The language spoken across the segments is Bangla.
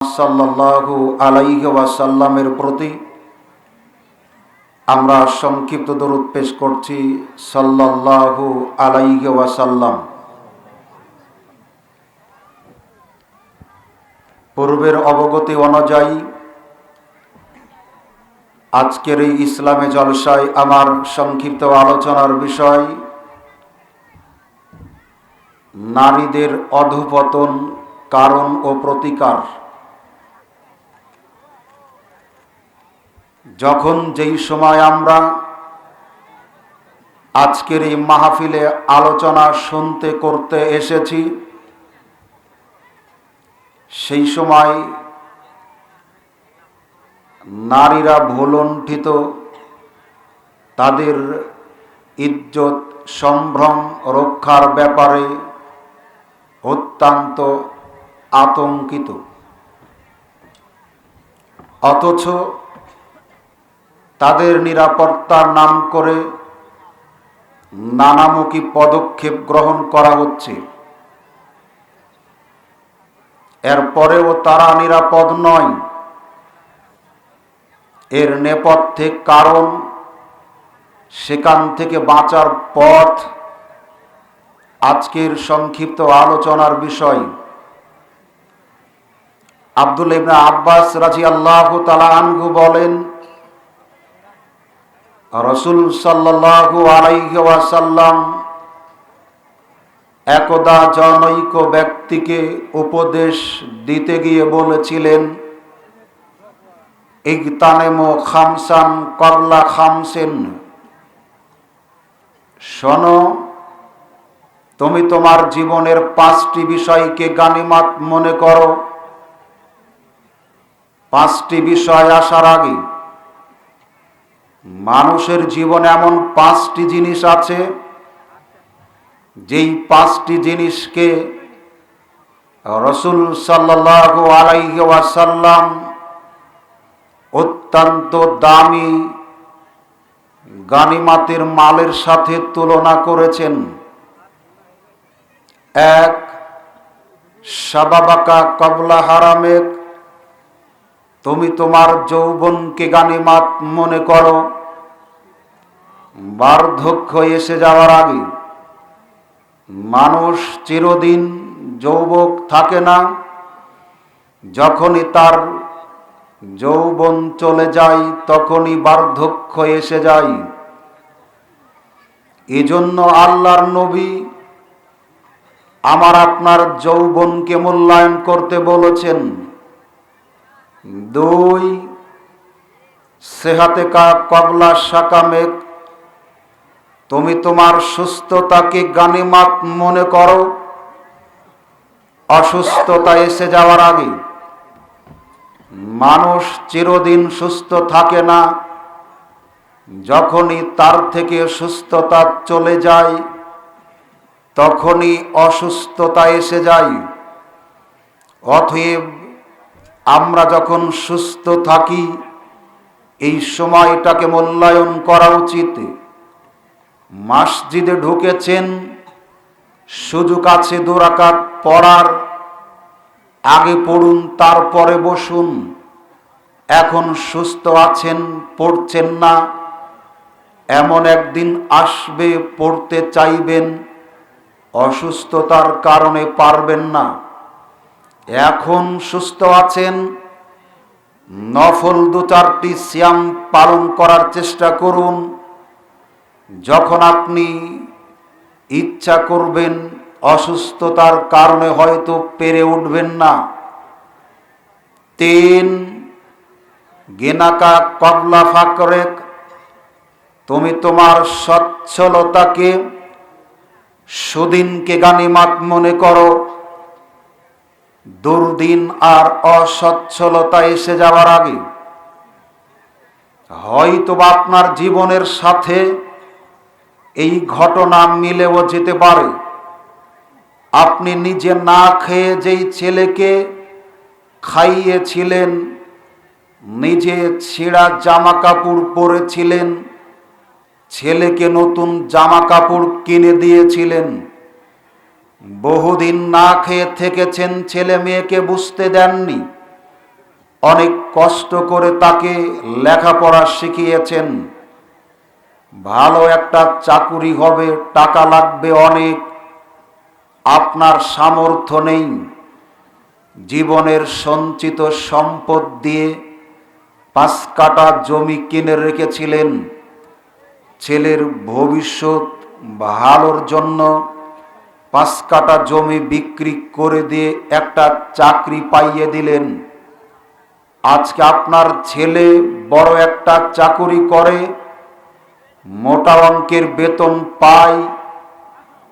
সাল্লাল্লাহু আলাইহি ওয়াসাল্লামের প্রতি আমরা সংক্ষিপ্ত দরুদ পেশ করছি। সাল্লাল্লাহু আলাইহি ওয়াসাল্লাম। পূর্বের অবগতি অনুযায়ী আজকের এই ইসলামে জলসায় আমার সংক্ষিপ্ত আলোচনার বিষয় নারীদের অধঃপতন, কারণ ও প্রতিকার। যখন যেই সময় আমরা আজকের এই মাহফিলে আলোচনা শুনতে করতে এসেছি, সেই সময় নারীরা ভুলণ্ঠিত, তাদের ইজ্জত সম্ভ্রম রক্ষার ব্যাপারে অত্যন্ত আতঙ্কিত। অথচ তাদের নিরাপত্তার নাম করে নানামুখী পদক্ষেপ গ্রহণ করা হচ্ছে। এরপরেও তারা নিরাপদ নয়। এর নেপথ্যে কারণ, সেখান থেকে বাঁচার পথ আজকের সংক্ষিপ্ত আলোচনার বিষয়। আব্দুল্লাহ ইবনে আব্বাস রাদিয়াল্লাহু তাআলা আনহু বলেন, রাসূল সাল্লাল্লাহু আলাইহি ওয়াসাল্লাম একদা জনৈক ব্যক্তিকে উপদেশ দিতে গিয়ে বলেছিলেন, ইগতানিমু খামসান ক্বাবলা খামসিন। শোনো, তুমি তোমার জীবনের 5টি বিষয়কে গানিমাত মনে করো। 5টি বিষয় আসার আগে মানুষের জীবনে এমন 5টি জিনিস আছে, যেই 5টি জিনিসকে রাসূল সাল্লাল্লাহু আলাইহি ওয়াসাল্লাম অত্যন্ত দামি গানিমাতের মালের সাথে তুলনা করেছেন। 1, শাবাবাকা ক্বাবলা হারামেক। তুমি তোমার যৌবনকে গানিমাত মনে করো। বার্ধক্য এসে যাওয়ার আগে মানুষ চিরদিন যৌবক থাকে না। যখনই তার যৌবন চলে যায়, তখনই বার্ধক্য এসে যায়। এজন্য আল্লাহর নবী আমার আপনার যৌবনকে মূল্যায়ন করতে বলেছেন। 2, সেহাতেকা ক্বাবলা সাকামেক। তুমি তোমার সুস্থতাকে গানিমাত মনে করো। অসুস্থতা এসে যাওয়ার আগে মানুষ চিরদিন সুস্থ থাকে না। যখনই তার থেকে সুস্থতা চলে যায়, তখনই অসুস্থতা এসে যায়। অতএব আমরা যখন সুস্থ থাকি, এই সময়টাকে মূল্যায়ন করা উচিত। মসজিদে ঢুকেছেন, সুযোগ আছে 2 রাকাত পড়ার, আগে পড়ুন, তারপরে বসুন। এখন সুস্থ আছেন, পড়ছেন না, এমন একদিন আসবে পড়তে চাইবেন, অসুস্থতার কারণে পারবেন না। এখন সুস্থ আছেন, নফল 2-4টি সিয়াম পালন করার চেষ্টা করুন। যখন আপনি ইচ্ছা করবেন, অসুস্থতার কারণে হয়তো পেরে উঠবেন না। 3, গিনাকা ক্বাবলা ফাকরেক। তুমি তোমার সচ্ছলতাকে, সুদিনকে গানিমাত মনে করো। দুর্দিন আর অসচ্ছলতা এসে যাওয়ার আগে হয়তোবা আপনার জীবনের সাথে এই ঘটনা মিলেও যেতে পারে। আপনি নিজে না খেয়ে যেই ছেলেকে খাইয়েছিলেন, নিজে ছেঁড়া জামা কাপড় পরেছিলেন, ছেলেকে নতুন জামা কাপড় কিনে দিয়েছিলেন, বহুদিন না খেয়ে থেকেছেন, ছেলে মেয়েকে বুঝতে দেননি, অনেক কষ্ট করে তাকে লেখাপড়া শিখিয়েছেন, ভালো একটা চাকুরি হবে, টাকা লাগবে অনেক, আপনার সামর্থ্য নেই, জীবনের সঞ্চিত সম্পদ দিয়ে 5 কাঠা জমি কিনে রেখেছিলেন, ছেলের ভবিষ্যৎ ভালোর জন্য 5 কাঠা জমি বিক্রি করে দিয়ে একটা চাকরি পাইয়ে দিলেন। আজকে আপনার ছেলে বড় একটা চাকুরি করে, মোটা অঙ্কের বেতন পায়,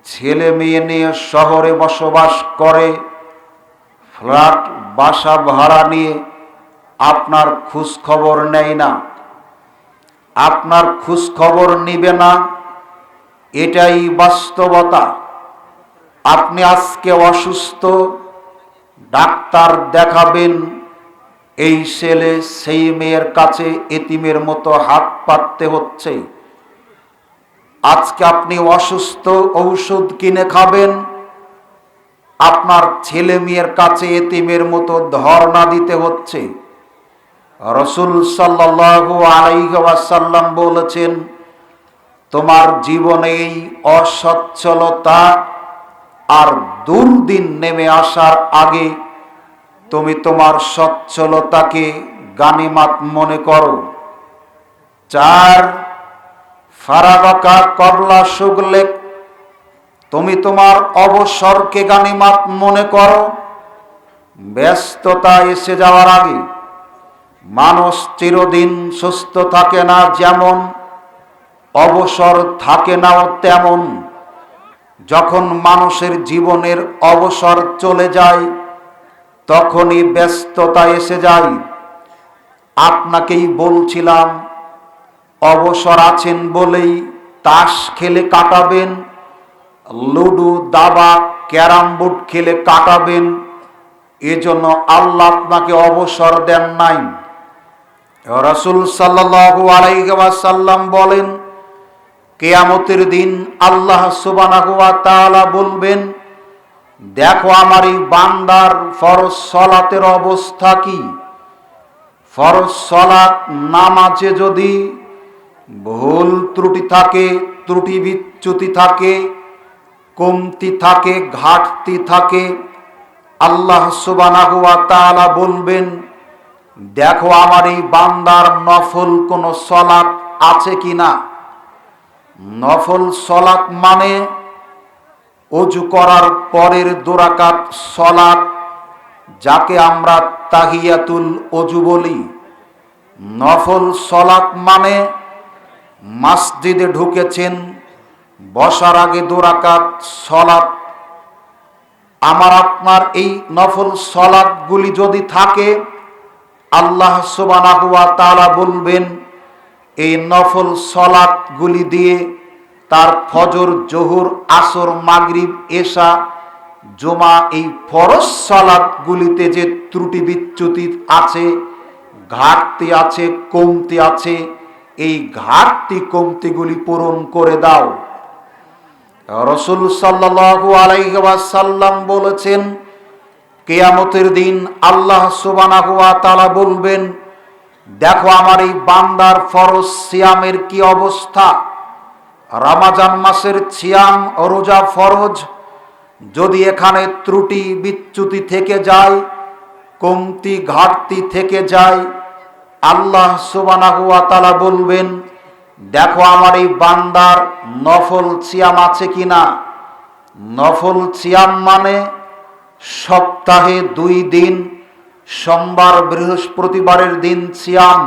ছেলে মেয়ে নিয়ে শহরে বসবাস করে, ফ্ল্যাট বাসা ভাড়া নিয়ে আপনার খোঁজ খবর নেয় না, আপনার খোঁজ খবর নিবে না, এটাই বাস্তবতা। আপনি আজকে অসুস্থ, ডাক্তার দেখাবেন, এই ছেলে সেই মেয়ের কাছে এতিমের মতো হাত পাততে হচ্ছে। আজকে আপনি অসুস্থ, ঔষধ কিনে খাবেন, আপনার ছেলে মেয়ের কাছে এতিমের মতো ধর্ণা দিতে হচ্ছে। রাসূল সাল্লাল্লাহু আলাইহি ওয়াসাল্লাম বলেছেন, তোমার জীবনে এই অসচ্ছলতা আর দুর্দিন নেমে আসার আগে তুমি তোমার সচ্ছলতাকে গানিমাত মনে করো। 4 ফারাগাকা কবলা শুগলেক, তুমি তোমার অবসরকে গানিমাত মনে করো। ব্যস্ততা এসে যাওয়ার আগে মানুষ চিরদিন সুস্থ থাকে না, যেমন অবসর থাকে নাও তেমন। যখন মানুষের জীবনের অবসর চলে যায় তখনই ব্যস্ততা এসে যায়। আপনাকেই বলছিলাম, অবসর আছেন বলেই তাস খেলে কাটাবেন, লুডো দাবা ক্যারাম বোর্ড খেলে কাটাবেন, এজন্য আল্লাহ আপনাকে অবসর দেন নাই। রাসূল সাল্লাল্লাহু আলাইহি ওয়াসাল্লাম বলেন, কিয়ামতের দিন আল্লাহ সুবহানাহু ওয়া তাআলা বলবেন, দেখো আমার এই বান্দার ফরজ সালাতের অবস্থা কি। ফরজ সালাত নামাজে যদি ভুল ত্রুটি থাকে, ত্রুটি বিচ্যুতি থাকে, কমতি থাকে, ঘাটতি থাকে, আল্লাহ সুবহানাহু ওয়া তাআলা বলবেন, দেখো আমার এই বান্দার নফল কোন সালাত আছে কিনা। নফল সালাত মানে ওযু করার পরের 2 রাকাত সালাত, যাকে আমরা তাহিয়াতুল ওযু বলি। নফল সালাত মানে মসজিদে ঢুকেছেন, বসার আগে 2 রাকাত সালাত। আমার আপনার এই নফল সালাতগুলি যদি থাকে, আল্লাহ সুবহানাহু ওয়া তাআলা বলবেন, এই নফল সালাতগুলি দিয়ে তার ফজর, জোহর, আসর, মাগরিব, এশা, জুমা, এই ফরজ সালাতগুলিতে যে ত্রুটি বিচ্যুতি আছে, ঘাটতি আছে, কমতি আছে, এই ঘাটতি কমতিগুলি পূরণ করে দাও। রাসূল সাল্লাল্লাহু আলাইহি ওয়াসাল্লাম বলেছেন, কিয়ামতের দিন আল্লাহ সুবহানাহু ওয়া তাআলা বলবেন, দেখো আমার এই বান্দার ফরজ সিয়ামের কি অবস্থা। রমজান মাসের সিয়াম ও রোজা ফরজ, যদি এখানে ত্রুটি বিচ্যুতি থেকে যায়, কমতি ঘাটতি থেকে যায়, আল্লাহ সুবহানাহু ওয়া তাআলা বলবেন, দেখো আমার এই বান্দার নফল সিয়াম আছে কিনা। নফল সিয়াম মানে সপ্তাহে 2 দিন, সোমবার বৃহস্পতিবারের দিন সিয়াম।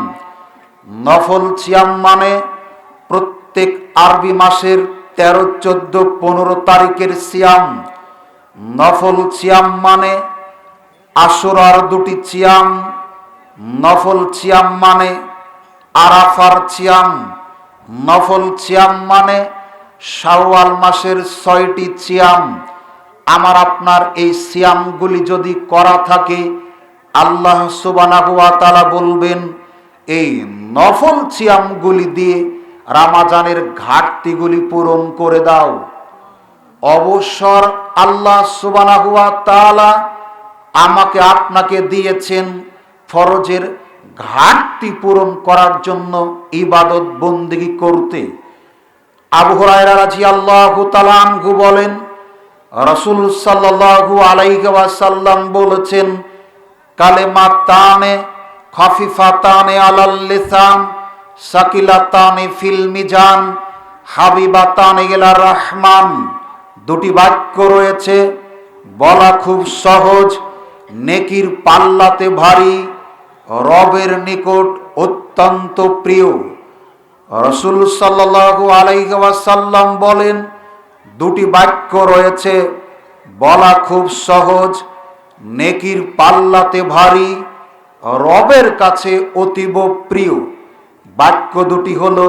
নফল সিয়াম মানে প্রত্যেক আরবি মাসের 13, 14, 15 তারিখের সিয়াম। নফল সিয়াম মানে আশুরার 2টি সিয়াম। নফল সিয়াম মানে আরাফার সিয়াম। নফল সিয়াম মানে শাওয়াল মাসের 6টি সিয়াম। আমার আপনার এই সিয়ামগুলি যদি করা থাকে, আল্লাহ সুবহানাহু ওয়া তাআলা বলবেন, এই নফল সিয়ামগুলি দিয়ে রমজানের ঘাটতিগুলি পূরণ করে দাও। অবসর আল্লাহ সুবহানাহু ওয়া তাআলা আমাকে আপনাকে দিয়েছেন ফরজের ঘাটতি পূরণ করার জন্য ইবাদত বন্দেগী করতে। আবু হুরায়রা রাদিয়াল্লাহু তাআলা আনহু বলেন, রাসূল সাল্লাল্লাহু আলাইহি ওয়াসাল্লাম বলেছেন, কালেমাতানে খাফিফাতানে আলাল লিসান সাকিলাতানে ফিল মিজান হাবিবাতানে ইলার রহমান। দুটি বাক্য রয়েছে, বলা খুব সহজ, নেকির পাল্লাতে ভারী, রবের নিকট অত্যন্ত প্রিয়। রাসূল সাল্লাল্লাহু আলাইহি ওয়াসাল্লাম বলেন, দুটি বাক্য রয়েছে, বলা খুব সহজ, নেকির পাল্লাতে ভারী, রবের কাছে অতীব প্রিয়। বাক্য দুটি হলো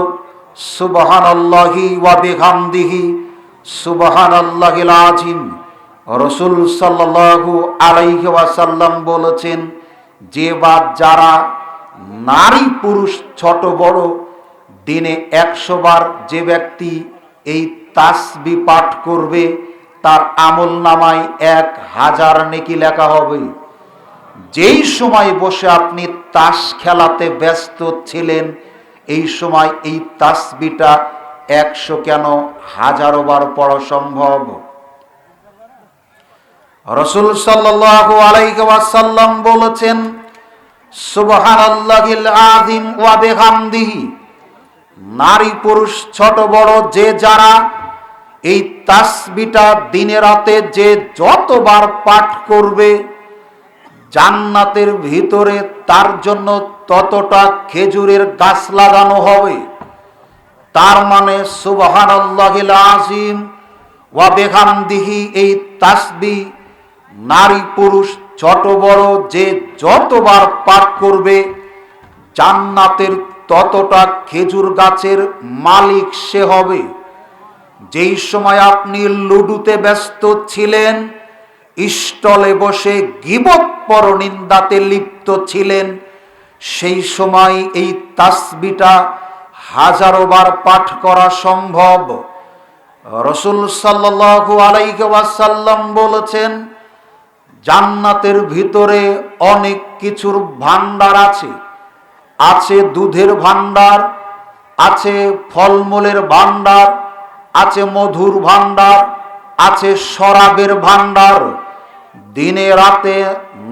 সুবহানাল্লাহি ওয়া বিহামদিহি সুবহানাল্লাহিল আযীম। রাসূল সাল্লাল্লাহু আলাইহি ওয়াসাল্লাম বলেছেন, যে বা যারা নারী পুরুষ ছোট বড় দিনে 100 বার যে ব্যক্তি এই তাসবিহ পাঠ করবে, তার আমলনামায় 1000 নেকি লেখা হবে। যেই সময় বসে আপনি তাস খেলাতে ব্যস্ত ছিলেন, এই সময় এই তাসবিহটা 100 কেন 1000 বার পড়া সম্ভব। রাসূল সাল্লাল্লাহু আলাইহি ওয়াসাল্লাম বলেছেন, সুবহানাল্লাহিল আযীম ওয়া বিহামদিহি। নারী পুরুষ ছোট বড় যে যারা এই তাসবিহটা দিনে রাতে যে যতবার পাঠ করবে, জান্নাতের ভিতরে তার জন্য ততটা খেজুরের গাছ লাগানো হবে। তার মানে সুবহানাল্লাহিল আযীম ওয়া বিহামদিহি, এই তাসবিহ নারী পুরুষ ছোট বড় যে যতবার পাঠ করবে, জান্নাতের ততটা খেজুর গাছের মালিক সে হবে। যেই সময় আপনি লুডুতে ব্যস্ত ছিলেন, স্টলে বসে গীবত পরনিন্দাতে লিপ্ত ছিলেন, সেই সময় এই তাসবিহটা 1000 বার পাঠ করা সম্ভব। রাসূল সাল্লাল্লাহু আলাইহি ওয়াসাল্লাম বলেছেন, জান্নাতের ভিতরে অনেক কিছুর ভান্ডার আছে। আছে দুধের ভান্ডার, আছে ফলমূলের ভান্ডার, আছে মধুর ভান্ডার, আছে শরাবের ভান্ডার। দিনে রাতে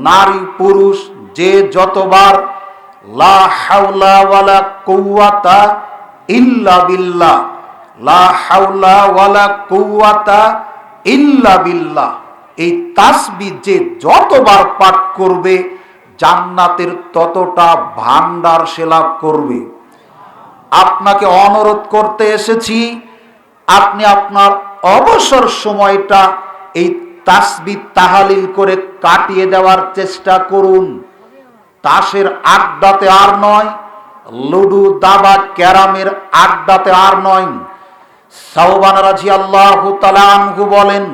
নারী পুরুষ যে যতবার লা হাওলা ওয়ালা কুওয়াতা ইল্লা বিল্লাহ, লা হাওলা ওয়ালা কুওয়াতা ইল্লা বিল্লাহ, এই তাসবিহ যে যতবার পাঠ করবে, জান্নাতের ততটা ভান্ডার সে লাভ করবে। আপনাকে অনুরোধ করতে এসেছি, আপনি আপনার অবসর সময়টা এই তাসবিহ তাহলিল করে কাটিয়ে দেওয়ার চেষ্টা করুন। তাসের আড্ডাতে আর নয়, লুডু দাবা ক্যারামের আড্ডাতে আর নয়। সাওবান রাদিয়াল্লাহু তাআলা আনহু বলেন,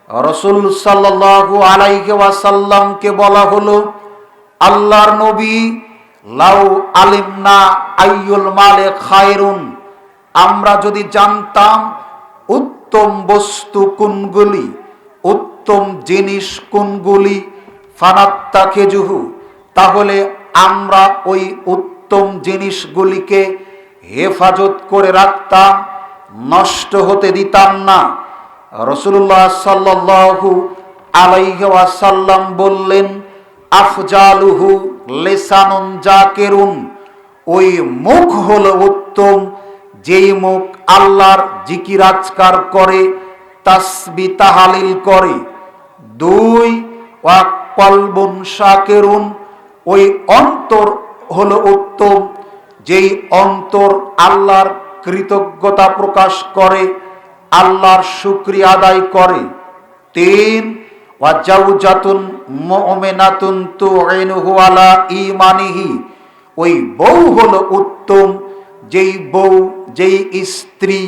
রাসূল সাল্লাল্লাহু আলাইহি ওয়াসাল্লামকে বলা হলো, আল্লাহর নবী, লাউ আলিমনা আইয়ুল মালে খায়রুন, আমরা যদি জানতাম উত্তম বস্তু কোনগুলি, উত্তম জিনিস কোনগুলি, ফানাত্তাখিজুহু, তাহলে আমরা ওই উত্তম জিনিসগুলিকে হেফাজত করে রাখতাম, নষ্ট হতে দিতাম না। রাসূলুল্লাহ সাল্লাল্লাহু আলাইহি ওয়াসাল্লাম বললেন, আফজালুহু লিসানুন জাকিরুন, ওই মুখ হলো উত্তম যেই মুখ আল্লাহর জিকির আজকার করে, তাসবিহ তাহলিল করে। 2 ওয়া কলবুন শাকিরুন, ওই অন্তর হলো উত্তম যেই অন্তর আল্লাহর কৃতজ্ঞতা প্রকাশ করে, আল্লাহর শুকরিয়া আদায় করে। 3 ওয়া জাওজাতুন মুমিনাতুন তুইনুহু আলা ঈমানিহি, ওই বউ হলো উত্তম যেই বউ, যেই স্ত্রী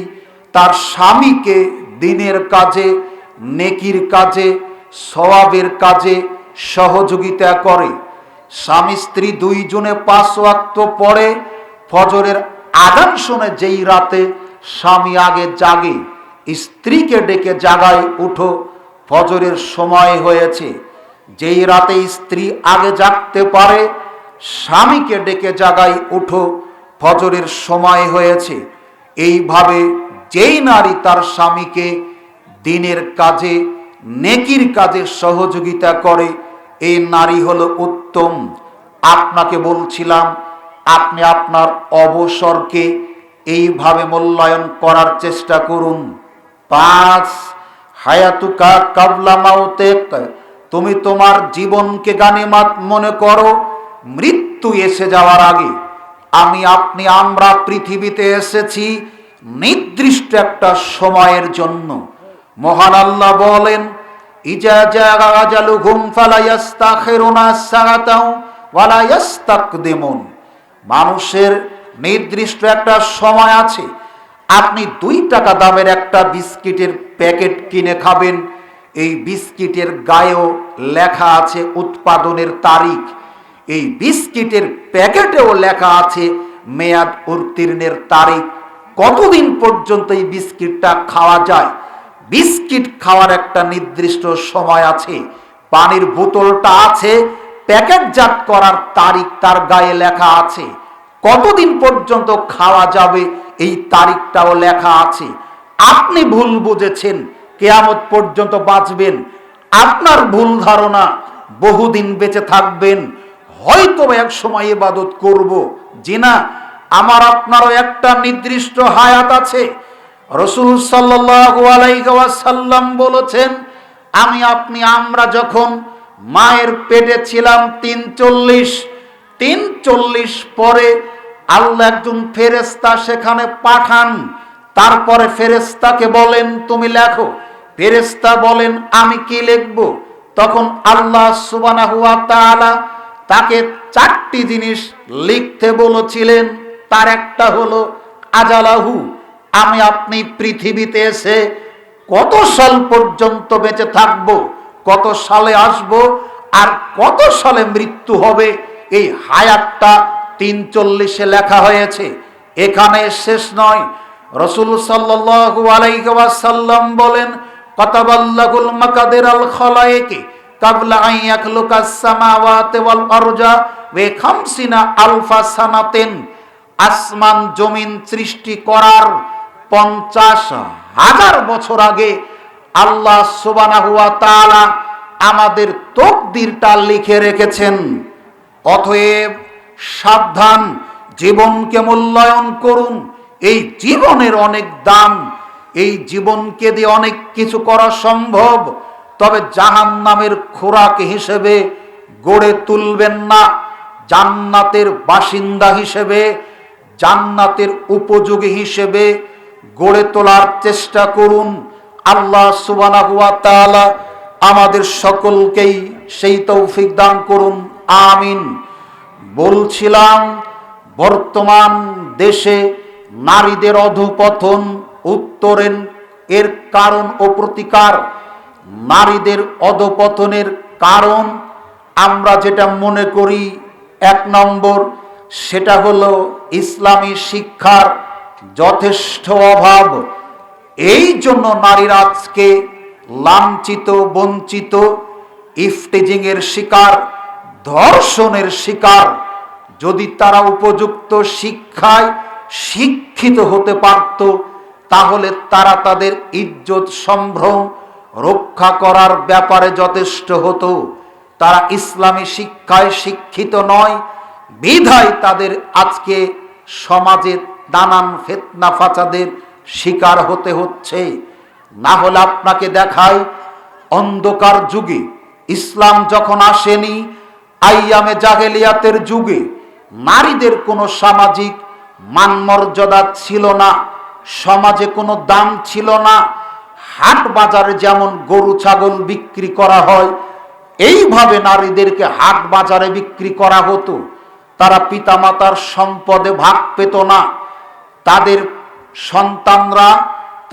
তার স্বামীকে দিনের কাজে, নেকির কাজে, সওয়াবের কাজে সহযোগিতা করে। স্বামী স্ত্রী 2 জনে 5 ওয়াক্ত পড়ে, ফজরের আযান শুনে যেই রাতে স্বামী আগে জাগে, স্ত্রীকে ডেকে জাগায়, উঠো ফজরের সময় হয়েছে। যেই রাতে স্ত্রী আগে জাগতে পারে, স্বামীকে ডেকে জাগাই, উঠো, ফজরের সময় হয়েছে। এইভাবে যেই নারী তার স্বামীকে দিনের কাজে, নেকির কাজে সহযোগিতা করে, এই নারী হলো উত্তম। আপনাকে বলছিলাম, আপনি আপনার অবসরকে এইভাবে মূল্যায়ন করার চেষ্টা করুন। 5, হায়াতুকা কাবলা মাউতেক, তুমি তোমার জীবনকে গানিমাত মনে করো মৃত্যু এসে যাওয়ার আগে। আমরা পৃথিবীতে এসেছি নির্দিষ্ট একটা সময়ের জন্য। মহান আল্লাহ বলেন, ইজা জাআ আজালুহুম ফালা ইস্তাখিরুনা সাআতাও ওয়ালা ইস্তাকদিমুন। মানুষের নির্দিষ্ট একটা সময় আছে। আপনি 2 টাকা দামের একটা বিস্কিটের প্যাকেট কিনে খাবেন, এই বিস্কিটের গায়েও লেখা আছে উৎপাদনের তারিখ, এই বিস্কিটের প্যাকেটেও লেখা আছে মেয়াদ উত্তীর্ণের তারিখ। কতদিন পর্যন্ত এই বিস্কিটটা খাওয়া যায়? বিস্কিট খাওয়ার একটা নির্দিষ্ট সময় আছে। পানির বোতলটা আছে, প্যাকেটজাত করার তারিখ তার গায়ে লেখা আছে। কতদিন পর্যন্ত খাওয়া যাবে এই তারিখটাও লেখা আছে। আপনি ভুল বুঝেছেন কিয়ামত পর্যন্ত বাঁচবেন, আপনার ভুল ধারণা বহুদিন বেঁচে থাকবেন, হয়তো এক সময় ইবাদত করব। জি না, আমার আপনারও একটা নির্দিষ্ট হায়াত আছে। রাসূল সাল্লাল্লাহু আলাইহি ওয়াসাল্লাম বলেছেন, আমরা যখন মায়ের পেটে ছিলাম 43 পরে আল্লাহ একজন ফেরেশতা সেখানে পাঠান। তারপরে ফেরেশতাকে বলেন, তুমি লেখো। ফেরেশতা বলেন, আমি কি লিখব? তখন আল্লাহ সুবহানাহু ওয়া তাআলা তাকে 4টি জিনিস লিখতে বলেছিলেন। তার একটা হলো আজালাহু, আপনি পৃথিবীতে এসে কত সাল পর্যন্ত বেঁচে থাকব, কত সালে আসব, আর কত সালে মৃত্যু হবে, এই হায়াতটা 43-এ লেখা হয়েছে। এখানে শেষ নয়। রাসূল সাল্লাল্লাহু আলাইহি ওয়াসাল্লাম বলেন, কাতাবাল্লাহুল মাকাদিরাল খালায়েকি কাবলা আন ইয়াখলুকাস সামাওয়াতি ওয়াল আরজা ওয়া 50 আলফা সানাতিন। আসমান জমিন সৃষ্টি করার 50,000 বছর আগে আল্লাহ সুবহানাহু ওয়া তাআলা আমাদের তাকদীরটা লিখে রেখেছেন। অতএব সাবধান, জীবনকে মূল্যায়ন করুন। এই জীবনের অনেক দাম, এই জীবনকে দিয়ে অনেক কিছু করা সম্ভব, তবে জাহান্নামের খোরাক হিসেবে গড়ে তুলবেন না। জান্নাতের বাসিন্দা হিসেবে, জান্নাতের উপযোগী হিসেবে গড়ে তোলার চেষ্টা করুন। আল্লাহ সুবহানাহু ওয়া তাআলা আমাদের সকলকেই সেই তৌফিক দান করুন, আমিন। বলছিলাম, বর্তমান দেশে নারীদের অধঃপতন, উত্তরের এর কারণ ও প্রতিকার। নারীদের অধঃপতনের কারণ আমরা যেটা মনে করি, 1 নম্বর, সেটা হলো ইসলামী শিক্ষার যথেষ্ট অভাব। এই জন্য নারীরা আজকে লাঞ্ছিত, বঞ্চিত, ইফটিজিংয়ের শিকার, ধর্ষণের শিকার। যদি তারা উপযুক্ত শিক্ষায় শিক্ষিত হতে পারত, তাহলে তারা তাদের ইজ্জত সম্ভ্রম রক্ষা করার ব্যাপারে যথেষ্ট হতো। তারা ইসলামী শিক্ষায় শিক্ষিত নয়, বিধায় তাদের আজকে সমাজে নানান ফিতনা ফাসাদের শিকার হতে হচ্ছে। না হলে আপনাকে দেখায়, অন্ধকার যুগে, ইসলাম যখন আসেনি, আইয়ামে জাহেলিয়াতের যুগে নারীদের কোনো সামাজিক মানমর্যাদা ছিল না, সমাজে কোনো দাম ছিল না। হাট বাজারে যেমন গরু ছাগল বিক্রি করা হয়, এইভাবে নারীদেরকে হাট বাজারে বিক্রি করা হতো। তারা পিতামাতার সম্পদে ভাগ পেত না। তাদের সন্তানরা,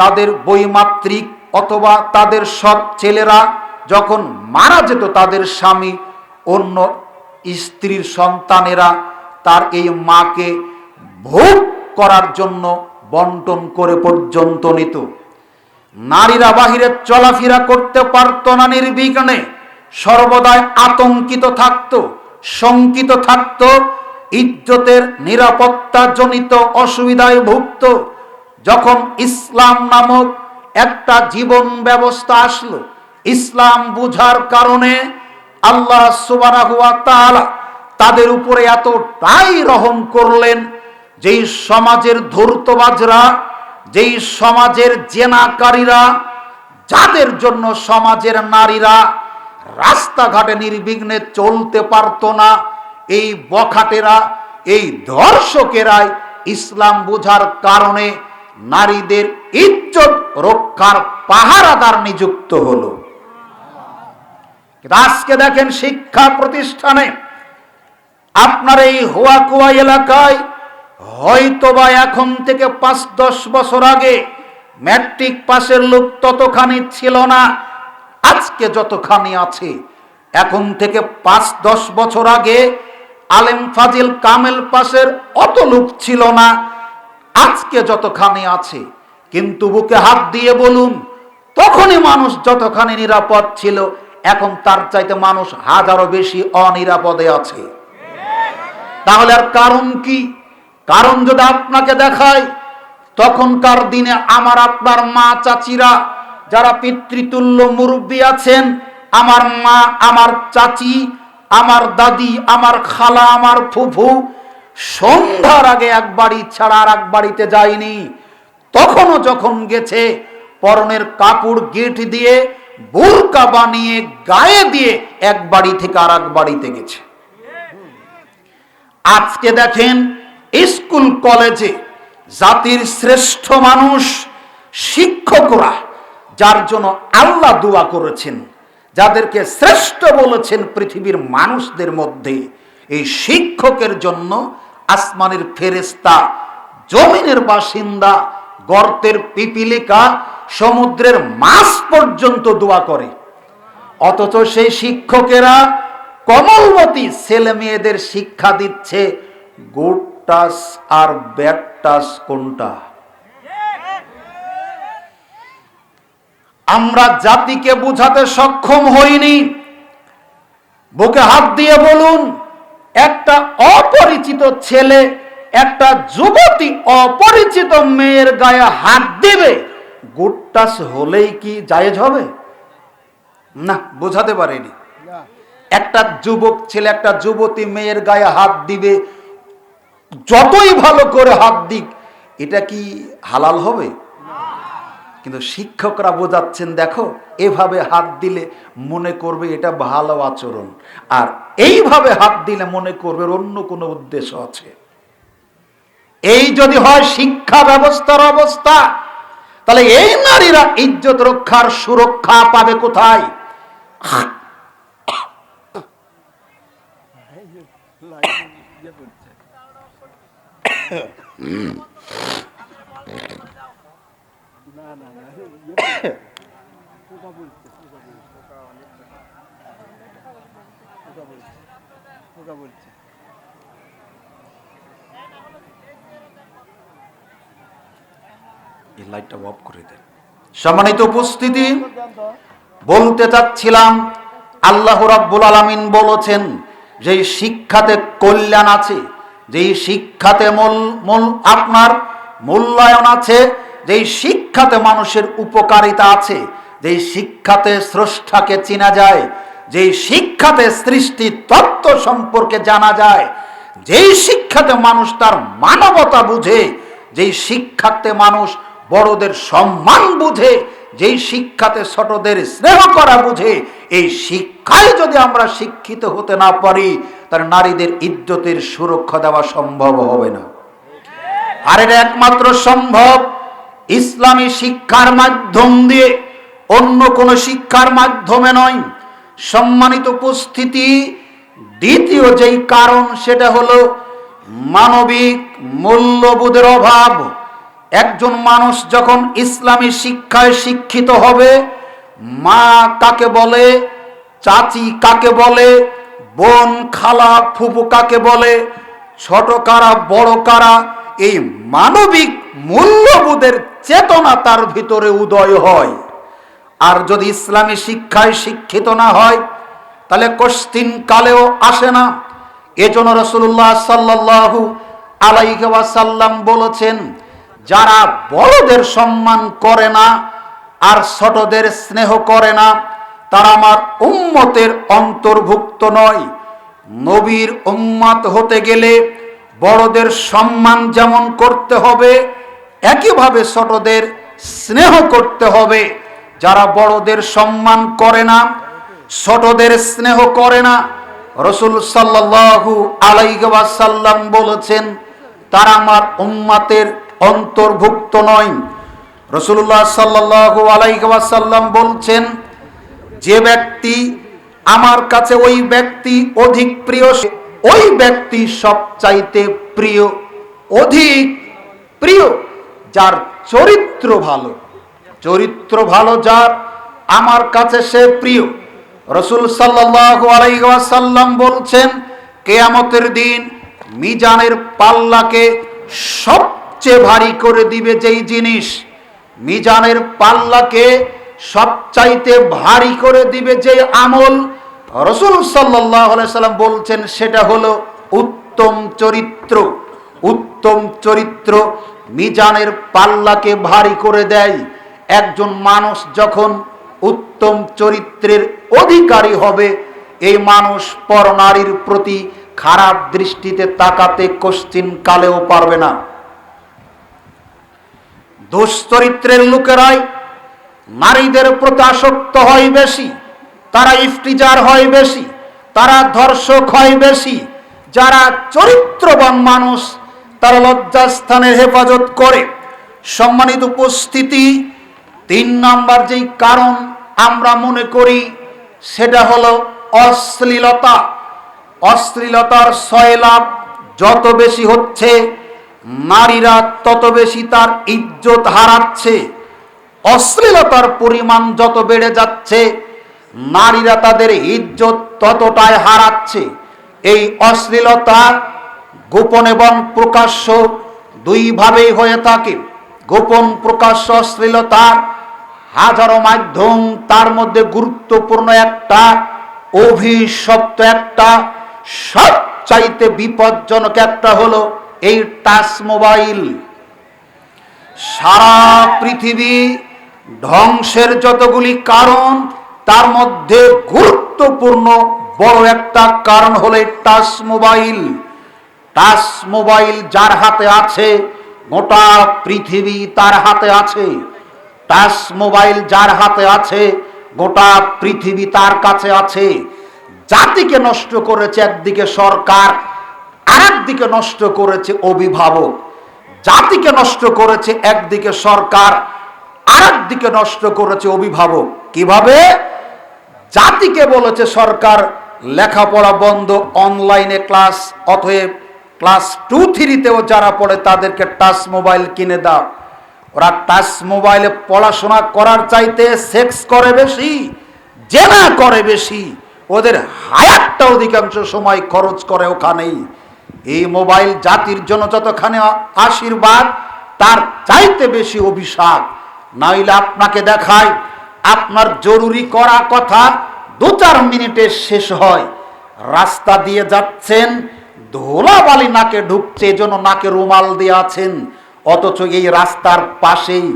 তাদের বৈমাত্রিক অথবা তাদের সৎ ছেলেরা যখন মারা যেত, তাদের স্বামী, অন্য স্ত্রীর সন্তানেরা তার এই মাকে ভোগ করার জন্য বন্টন করে পর্যন্ত নিত। নারীরা বাহিরে চলাফেরা করতে পারত না নির্বিঘ্নে, সর্বদাই আতঙ্কিত থাকত। শঙ্কিত থাকত, ইজ্জতের নিরাপত্তা জনিত অসুবিধায় ভুগত। যখন ইসলাম নামক একটা জীবন ব্যবস্থা আসলো, ইসলাম বুঝার কারণে আল্লাহ সুবহানাহু ওয়া তাআলা তাদের উপরে এতটাই রহম করলেন, যেই সমাজের ধূর্তবাজরা, যেই সমাজের জেনাকারীরা, যাদের জন্য সমাজের নারীরা রাস্তাঘাটে নির্বিঘ্নে চলতে পারত না, এই বখাটেরা, এই ধর্ষকেরাই ইসলাম বুঝার কারণে নারীদের ইজ্জত রক্ষার পাহারাদার নিযুক্ত হলো। আজকে দেখেন শিক্ষা প্রতিষ্ঠানে আপনার এই হোয়াকুয়া এলাকায় হয়তোবা এখন থেকে 5-10 বছর আগে ম্যাট্রিক পাশের লোক ততখানি ছিল না, আজকে যতখানি আছে। এখন থেকে 5-10 বছর আগে আলেম ফাজিল কামেল পাশের অত লোক ছিল না, আজকে যতখানি আছে। কিন্তু বুকে হাত দিয়ে বলুন, তখনই মানুষ যতখানি নিরাপদ ছিল, এখন তার চাইতে মানুষ হাজারো বেশি অনিরাপদে আছে। তাহলে আর কারণ কি? কারণ যদি আপনাকে দেখায়, তখনকার দিনে আমার আপনার মা চাচিরা যারা পিতৃতুল্য মুরব্বী আছেন, আমার মা, আমার চাচি, আমার দাদি, আমার খালা, আমার ফুফু সন্ধ্যার আগে এক বাড়ি ছাড়া আর এক বাড়িতে যায়নি। তখনও যখন গেছে, পরনের কাপড় গেট দিয়ে বোরকা বানিয়ে গায়ে দিয়ে এক বাড়ি থেকে আর এক বাড়িতে গেছে। আজকে দেখেন স্কুল কলেজে জাতির শ্রেষ্ঠ মানুষ শিক্ষকরা, যার জন্য আল্লাহ দোয়া করেছেন, যাদেরকে শ্রেষ্ঠ বলেছেন পৃথিবীর মানুষদের মধ্যে, এই শিক্ষকের জন্য আসমানের ফেরেশতা, জমিনের বাসিন্দা, গর্তের পিপিলিকা, সমুদ্রের মাছ পর্যন্ত দোয়া করে। অথচ সেই শিক্ষকেরা কমলবতী ছেলে মেয়েদের শিক্ষা দিচ্ছে গুড টাচ আর ব্যাড টাচ কোনটা। আমরা জাতিকে বোঝাতে সক্ষম হইনি। বুকে হাত দিয়ে বলুন, একটা অপরিচিত ছেলে, একটা যুবতী অপরিচিত মেয়ের গায়ে হাত দিবে, গুড টাচ হলেই কি জায়েজ হবে? না, বোঝাতে পারেনি। একটা যুবক ছেলে একটা যুবতী মেয়ের গায়ে হাত দিবে, যতই ভালো করে হাত দিক, এটা কি হালাল হবে? কিন্তু শিক্ষকরা বোঝাচ্ছেন, দেখো এভাবে হাত দিলে মনে করবে এটা ভালো আচরণ, আর এইভাবে হাত দিলে মনে করবে অন্য কোনো উদ্দেশ্য আছে। এই যদি হয় শিক্ষা ব্যবস্থার অবস্থা, তাহলে এই নারীরা ইজ্জত রক্ষার সুরক্ষা পাবে কোথায়? লাইটটা অফ করে দেন। সম্মানিত উপস্থিতি, বলতে চাচ্ছিলাম, আল্লাহ রাব্বুল আলামিন বলেছেন যে শিক্ষাতে কল্যাণ আছে, যে শিক্ষাতে আপনার মূল্যায়ন আছে, যে শিক্ষাতে মানুষের উপকারিতা আছে, যে শিক্ষাতে স্রষ্টাকে চেনা যায়, যে শিক্ষাতে সৃষ্টি তত্ত্ব সম্পর্কে জানা যায়, যেই শিক্ষাতে মানুষ তার মানবতা বুঝে, যেই শিক্ষাতে মানুষ বড়দের সম্মান বুঝে, যেই শিক্ষাতে ছোটদের স্নেহ করা বুঝে, এই শিক্ষায় যদি আমরা শিক্ষিত হতে না পারি, তার নারীদের ইজ্জতের সুরক্ষা দেওয়া সম্ভব হবে না। আর এটা একমাত্র সম্ভব ইসলামী শিক্ষার মাধ্যম দিয়ে, অন্য কোনো শিক্ষার মাধ্যমে নয়। সম্মানিত উপস্থিতি, দ্বিতীয় যেই কারণ, সেটা হলো মানবিক মূল্যবোধের অভাব। একজন মানুষ যখন ইসলামী শিক্ষায় শিক্ষিত হবে, মা কাকে বলে, চাচি কাকে বলে, বোন, খালা, ফুফু কাকে বলে, ছোট কারা, বড় কারা, এই মানবিক মূল্যবোধের চেতনা তার ভিতরে উদয় হয়। আর যদি ইসলামী শিক্ষায় শিক্ষিত না হয়, তাহলে কোশ্চিন কালেও আসে না। এজন্য রাসূলুল্লাহ সাল্লাল্লাহু আলাইহি ওয়াসাল্লাম বলেছেন, যারা বড়দের সম্মান করে না আর ছোটদের স্নেহ করে না তারা আমার উম্মতের অন্তর্ভুক্ত নয়। নবীর উম্মত হতে গেলে বড়দের সম্মান যেমন করতে হবে, একইভাবে ছোটদের স্নেহ করতে হবে। যারা বড়দের সম্মান করে না, ছোটদের স্নেহ করে না, রাসূল সাল্লাল্লাহু আলাইহি ওয়াসাল্লাম বলেছেন তারা আমার উম্মতের অন্তর্ভুক্ত নয়। রাসূলুল্লাহ সাল্লাল্লাহু আলাইহি ওয়াসাল্লাম বলছেন, যে ব্যক্তি আমার কাছে ওই ব্যক্তি অধিক প্রিয়, ওই ব্যক্তি সবচাইতে প্রিয়, অধিক প্রিয় যার চরিত্র ভালো। চরিত্র ভালো যার, আমার কাছে সে প্রিয়। রাসূল সাল্লাল্লাহু আলাইহি ওয়াসাল্লাম বলছেন, কিয়ামতের দিন মিজানের পাল্লাকে সবচেয়ে ভারী করে দিবে যেই জিনিস, মিজানের পাল্লাকে সবচাইতে ভারী করে দিবে যে আমল, রাসূল সাল্লাল্লাহু আলাইহি সাল্লাম বলছেন সেটা হলো উত্তম চরিত্র। উত্তম চরিত্র মিজানের পাল্লাকে ভারী করে দেয়। একজন মানুষ যখন উত্তম চরিত্রের অধিকারী হবে, এই মানুষ পরনারীর প্রতি খারাপ দৃষ্টিতে তাকাতে কোশ্চিন কালেও পারবে না। দুশ্চরিত্রের লোকেরাই নারীদের প্রতি আসক্ত হয় বেশি, তারা ইফতিজার হয় বেশি, তারা ধর্ষক হয় বেশি। যারা চরিত্রবান মানুষ তারা লজ্জাস্থানের হেফাজত করে। সম্মানিত উপস্থিতি, 3 নাম্বার যেই কারণ আমরা মনে করি সেটা হলো অশ্লীলতা। অশ্লীলতার সয়লাভ যত বেশি হচ্ছে, নারীরা তত বেশি তার ইজ্জত হারাচ্ছে। অশ্লীলতার পরিমাণ যত বেড়ে যাচ্ছে, নারীরা তাদের ইজ্জত ততটাই হারাচ্ছে। এই অশ্লীলতা গোপন এবং প্রকাশ্য দুইভাবেই হয়ে থাকে। গোপন প্রকাশ্য অশ্লীলতার হাজারো মাধ্যম, তার মধ্যে গুরুত্বপূর্ণ একটা, অভিশপ্ত একটা, সবচাইতে বিপজ্জনক একটা হলো এই টাচ মোবাইল। সারা পৃথিবী ধ্বংসের যতগুলি কারণ, তার মধ্যে গুরুত্বপূর্ণ বড় একটা কারণ হলো টাচ মোবাইল। টাচ মোবাইল যার হাতে আছে, গোটা পৃথিবী তার হাতে আছে। টাচ মোবাইল যার হাতে আছে, গোটা পৃথিবী তার কাছে আছে। জাতিকে নষ্ট করেছে একদিকে সরকার, আরেকদিকে নষ্ট করেছে অভিভাবক। জাতিকে নষ্ট করেছে একদিকে সরকার, আরেকদিকে নষ্ট করেছে অভিভাবক। কিভাবে? জাতিকে বলেছে সরকার লেখাপড়া বন্ধ, অনলাইনে ক্লাস, অতএব ক্লাস 2-3-তেও যারা পড়ে তাদেরকে টাচ মোবাইল কিনে দাও। ওরা টাচ মোবাইলে পড়াশোনা করার চাইতে সেক্স করে বেশি, জেনা করে বেশি। ওদের হায়াতটা অধিকাংশ সময় খরচ করে ওখানেই। এই মোবাইল জাতির জন্য যতখানি আশীর্বাদ, তার চাইতে বেশি অভিশাপ। নাইলে আপনাকে দেখায়, আপনার জরুরি করা কথা 2-4 মিনিটে শেষ হয়। রাস্তা দিয়ে যাচ্ছেন, ধুলাবালি নাকে ঢুকছে, এজন্য নাকে রুমাল দিয়ে আছেন, অথচ এই রাস্তার পাশেই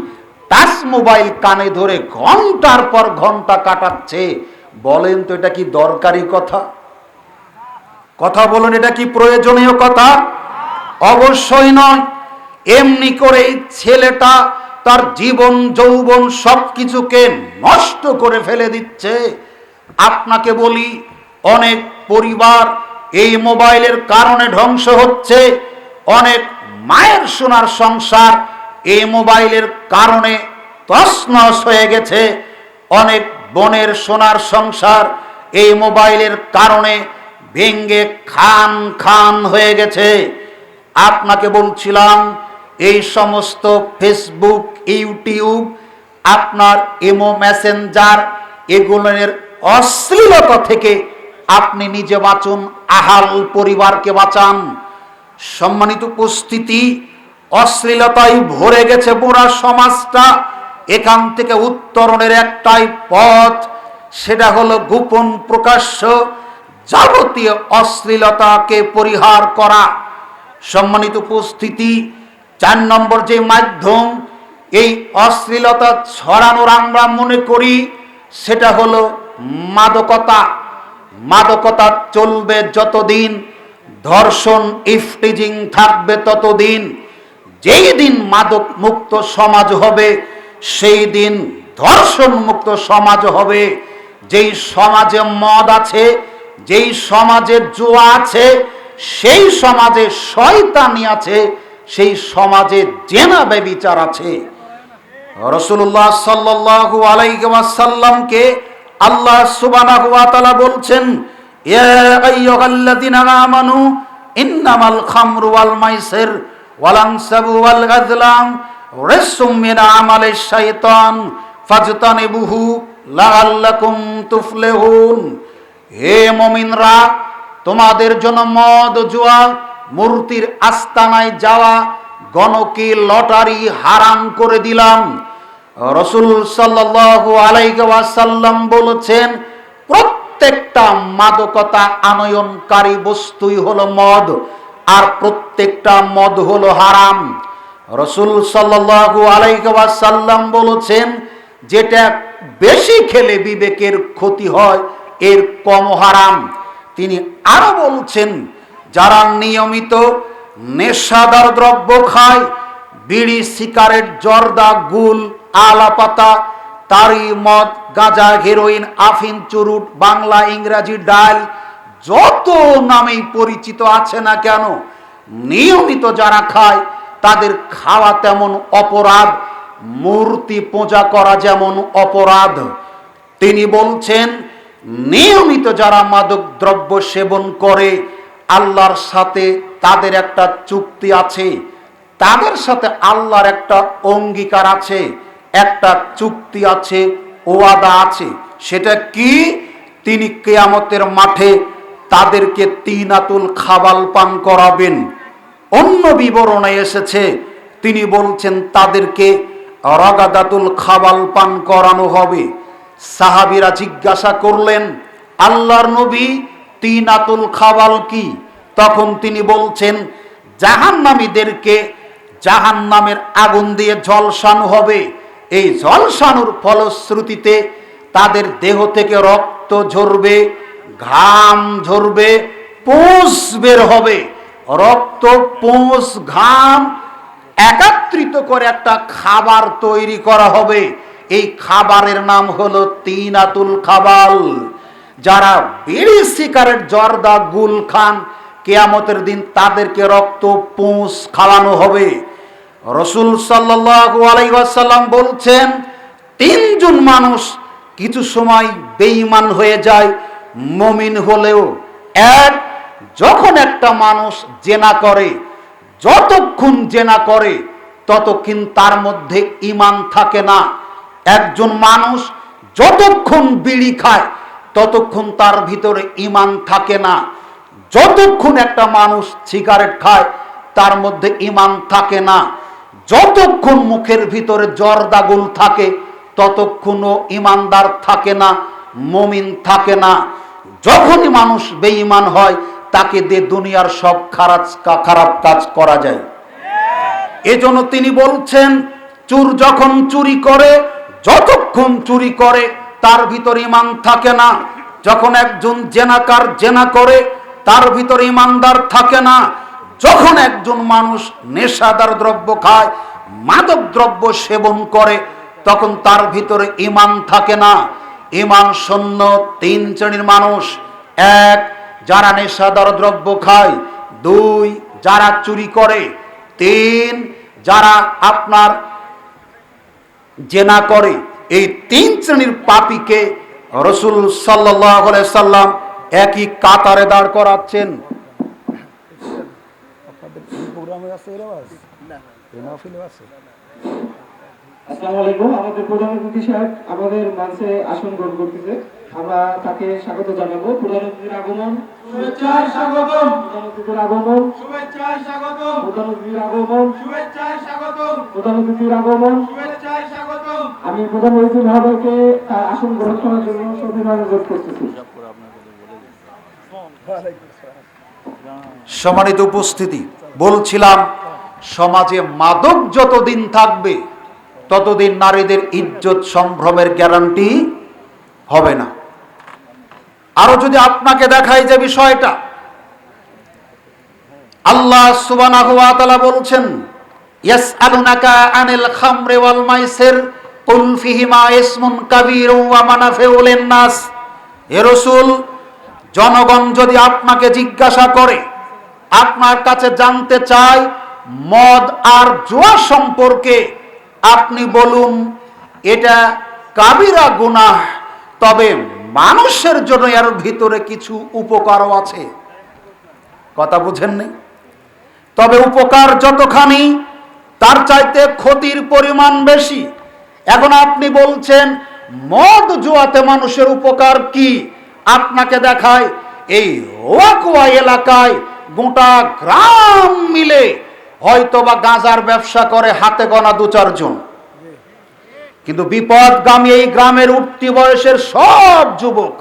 টাচ মোবাইল কানে ধরে ঘন্টার পর ঘন্টা কাটাচ্ছে। বলেন তো এটা কি দরকারি কথা? কথা বলুন, এটা কি প্রয়োজনীয় কথা? অবশ্যই নয়। এমনি করে ছেলেটা তার জীবন যৌবন সবকিছুকে নষ্ট করে ফেলে দিচ্ছে। আপনাকে বলি, অনেক পরিবার এই মোবাইলের কারণে ধ্বংস হচ্ছে। অনেক মায়ের সোনার সংসার এই মোবাইলের কারণে তছনছ হয়ে গেছে। অনেক বোনের সোনার সংসার এই মোবাইলের কারণে ভেঙ্গে খান খান হয়ে গেছে। আপনাকে বলছিলাম, এই সমস্ত ফেসবুক, ইউটিউব, আপনার ইমো, মেসেঞ্জার, এগুলোর অশ্লীলতা থেকে আপনি নিজে বাঁচুন, আহাল পরিবারকে বাঁচান। সম্মানিত উপস্থিতি, অশ্লীলতায় ভরে গেছে পুরা সমাজটা। এখান থেকে উত্তরণের একটাই পথ, সেটা হলো গোপন প্রকাশ্য যাবতীয় অশ্লীলতাকে পরিহার করা। সম্মানিত উপস্থিতি, 4 নম্বর যে মাধ্যম এই অশ্লীলতা ছড়ানোর আমরা মনে করি সেটা হলো মাদকতা। মাদকতা চলবে যতদিন, ধর্ষণ ইফটিজিং থাকবে ততদিন। যেই দিন মাদক মুক্ত সমাজ হবে সেই দিন ধর্ষণ মুক্ত সমাজ হবে। যেই সমাজে মদ আছে, যেই সমাজে জুয়া আছে, সেই সমাজে শয়তানি আছে, সেই সমাজে জেনা ব্যভিচার আছে। রাসূলুল্লাহ সাল্লাল্লাহু আলাইহি ওয়াসাল্লামকে আল্লাহ সুবহানাহু ওয়া তাআলা বলছেন, ইয়া আইয়ুহাল্লাযিনা আমানু ইন্নামাল খামরু ওয়াল মাইসির ওয়াল আনসাবু ওয়াল আযলাম রিজসুম মিন আমালিশ শাইতান ফাজতানিবুহু লাআল্লাকুম তুফলিহুন। হে মুমিনরা, তোমাদের জন্য মদ, জুয়া, মূর্তির আস্তানায় যাওয়া, গণকি, লটারি হারাম করে দিলাম। রাসূল সাল্লাল্লাহু আলাইহি ওয়াসাল্লাম বলেছেন, প্রত্যেকটা মাদকতা আনয়নকারী বস্তুই হলো মদ, আর প্রত্যেকটা মদ হলো হারাম। রাসূল সাল্লাল্লাহু আলাইহি ওয়াসাল্লাম বলেছেন, যেটা বেশি খেলে বিবেকের ক্ষতি হয় এর কম হারাম। তিনি আরো বলছেন, যারা নিয়মিত নেশাদার দ্রব্য খায়, বিড়ি, সিগারেট, জর্দা, গুল, আলাপাতা, তারি, মদ, গাঁজা, হেরোইন, আফিম, চুরুট, বাংলা, ইংরাজি, ডাল, যত নামেই পরিচিত আছে না কেন, নিয়মিত যারা খায় তাদের খাওয়া তেমন অপরাধ, মূর্তি পূজা করা যেমন অপরাধ। তিনি বলছেন, নিয়মিত যারা মাদক দ্রব্য সেবন করে, আল্লাহর সাথে তাদের একটা চুক্তি আছে, তাদের সাথে আল্লাহর একটা অঙ্গীকার আছে, একটা চুক্তি আছে, ওয়াদা আছে। সেটা কি? তিনি কিয়ামতের মাঠে তাদেরকে তিনাতুল খাবাল পান করাবেন। অন্য বিবরণে এসেছে, তিনি বলছেন তাদেরকে রাগাদাতুল খাবাল পান করানো হবে। সাহাবীরা জিজ্ঞাসা করলেন, আল্লাহর নবী, তিনাতুল খাবাল কি? তখন তিনি বলছেন, জাহান্নামীদেরকে জাহান্নামের আগুন দিয়ে ঝলসানো হবে। এই ঝলসানোর ফলশ্রুতিতে তাদের দেহ থেকে রক্ত ঝরবে, ঘাম ঝরবে, পুঁজ বের হবে। রক্ত, পুঁজ, ঘাম একত্রিত করে একটা খাবার তৈরি করা হবে। এই খাবারের নাম হলো তিনাতুল খাবাল। যারা বিড়ি, সিগারেট, জর্দা, গুল খান, কিয়ামতের দিন তাদেরকে রক্ত, পুঁজ খাওয়ানো হবে। রাসূল সাল্লাল্লাহু আলাইহি ওয়াসাল্লাম বলছেন, 3 জন মানুষ কিছু সময় বেঈমান হয়ে যায় মুমিন হলেও। এক, যখন একটা মানুষ জেনা করে, যতক্ষণ জেনা করে ততক্ষণ তার মধ্যে ঈমান থাকে না। একজন মানুষ যতক্ষণ বিড়ি খায় ততক্ষণ তার ভিতরে ঈমান থাকে না। যতক্ষণ একটা মানুষ সিগারেট খায় তার মধ্যে ঈমান থাকে না। যতক্ষণ মুখের ভিতরে জর্দাগুল থাকে ততক্ষণও ঈমানদার থাকে না, মুমিন থাকে না। যখনই মানুষ বেঈমান হয় তাকে দিয়ে দুনিয়ার সব খারাপ কাজ করা যায়। এজন্য তিনি বলছেন, চোর যখন চুরি করে, যতক্ষণ চুরি করে তার ভিতর ঈমান থাকে না। যখন একজন জেনাকার জেনা করে তার ভিতর ঈমানদার থাকে না। যখন একজন মানুষ নেশাদার দ্রব্য খায়, মাদক দ্রব্য সেবন করে, তখন তার ভিতরে ঈমান থাকে না। ঈমান শূন্য 3 শ্রেণীর মানুষ। 1, যারা নেশাদার দ্রব্য খায়। 2, যারা চুরি করে। 3, যারা আপনার জেনা করে। এই 3 শ্রেণীর পাপীকে রাসূল সাল্লাল্লাহু আলাইহি সাল্লাম একই কাতারে দাঁড় করাচ্ছেন। আসসালামু আলাইকুম। আমাদের প্রধান অতিথি সাহেব আমাদের মঞ্চে আসন গ্রহণ করতেছে, আমরা তাকে স্বাগত জানাবো। প্রধান অতিথির আগমন, শুভেচ্ছায় স্বাগতম। প্রধান অতিথির আগমন, শুভেচ্ছায় স্বাগতম। প্রধান অতিথির আগমন, শুভেচ্ছায় স্বাগতম। প্রধান অতিথির আগমন, শুভেচ্ছায় স্বাগতম। আমি প্রধান অতিথি মহোদয়কে তার আসন গ্রহণ করার জন্য সবিনয় অনুরোধ করতেছি। সম্মানিত উপস্থিতি, বলছিলাম সমাজে মাদক যতদিন থাকবে ততদিন নারীদের ইজ্জত সম্ভ্রমের গ্যারান্টি হবে না। আরো যদি আপনাকে দেখাই যে বিষয়টা, আল্লাহ সুবহানাহু ওয়া তাআলা বলছেন, ইয়াসআলুনাকা আনিল খামরি ওয়াল মাইসির কুল ফিহিমা ইসমুন কাবীরু ওয়া মানাফিউ লিন-নাস। হে রাসূল, জনগণ যদি আপনাকে জিজ্ঞাসা করে, আপনার কাছে জানতে চায় মদ আর জুয়া সম্পর্কে, আপনি বলুন এটা কাবিরা গুনাহ, তবে মানুষের জন্য এর ভিতরে কিছু উপকারও আছে। কথা বুঝেননি? তবে উপকার যতখানি তার চাইতে ক্ষতির পরিমাণ বেশি। এখন আপনি বলছেন মদ জুয়াতে মানুষের উপকার কি? আপনাকে দেখায় এই ওয়াকুয়া এলাকায় গোটা গ্রাম মিলে হয়তোবা গাঁজার ব্যবসা করে হাতে গোনা 2-4 জন, কিন্তু বিপদগামী এই গ্রামের উঠতি বয়সের সব যুবক।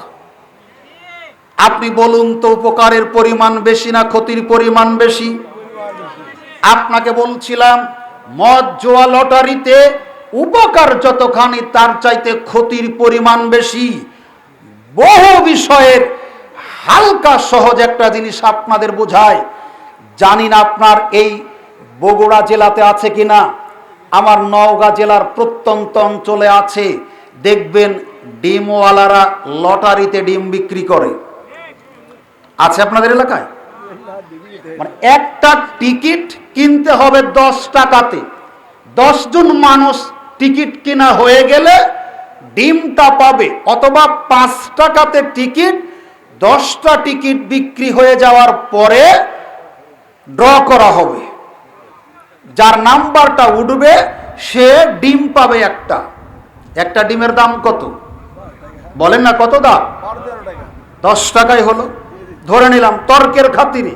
আপনি বলুন তো উপকারের পরিমাণ বেশি না ক্ষতির পরিমাণ বেশি? আপনাকে বলছিলাম মদ জুয়া লটারিতে উপকার যতখানি তার চাইতে ক্ষতির পরিমাণ বেশি। বহু বিষয়ের হালকা সহজ একটা জিনিস আপনাদের বোঝায়। জানি না আপনার এই বগুড়া জেলাতে আছে কিনা, আমার নওগাঁ জেলার প্রত্যন্ত অঞ্চলে আছে। দেখবেন ডিমওয়ালারা লটারিতে ডিম বিক্রি করে। আছে আপনাদের এলাকায়? মানে একটা টিকিট কিনতে হবে 10 টাকাতে। 10 জন মানুষ টিকিট কিনা হয়ে গেলে ডিমটা পাবে। অথবা 5 টাকাতে টিকিট, 10টা টিকিট বিক্রি হয়ে যাওয়ার পরে ড্র করা হবে। যার নাম্বারটা উঠবে সে ডিম পাবে একটা। একটা ডিমের দাম কত বলেন না? কত দাম? 10 টাকাই হলো ধরে নিলাম তর্কের খাতিরে।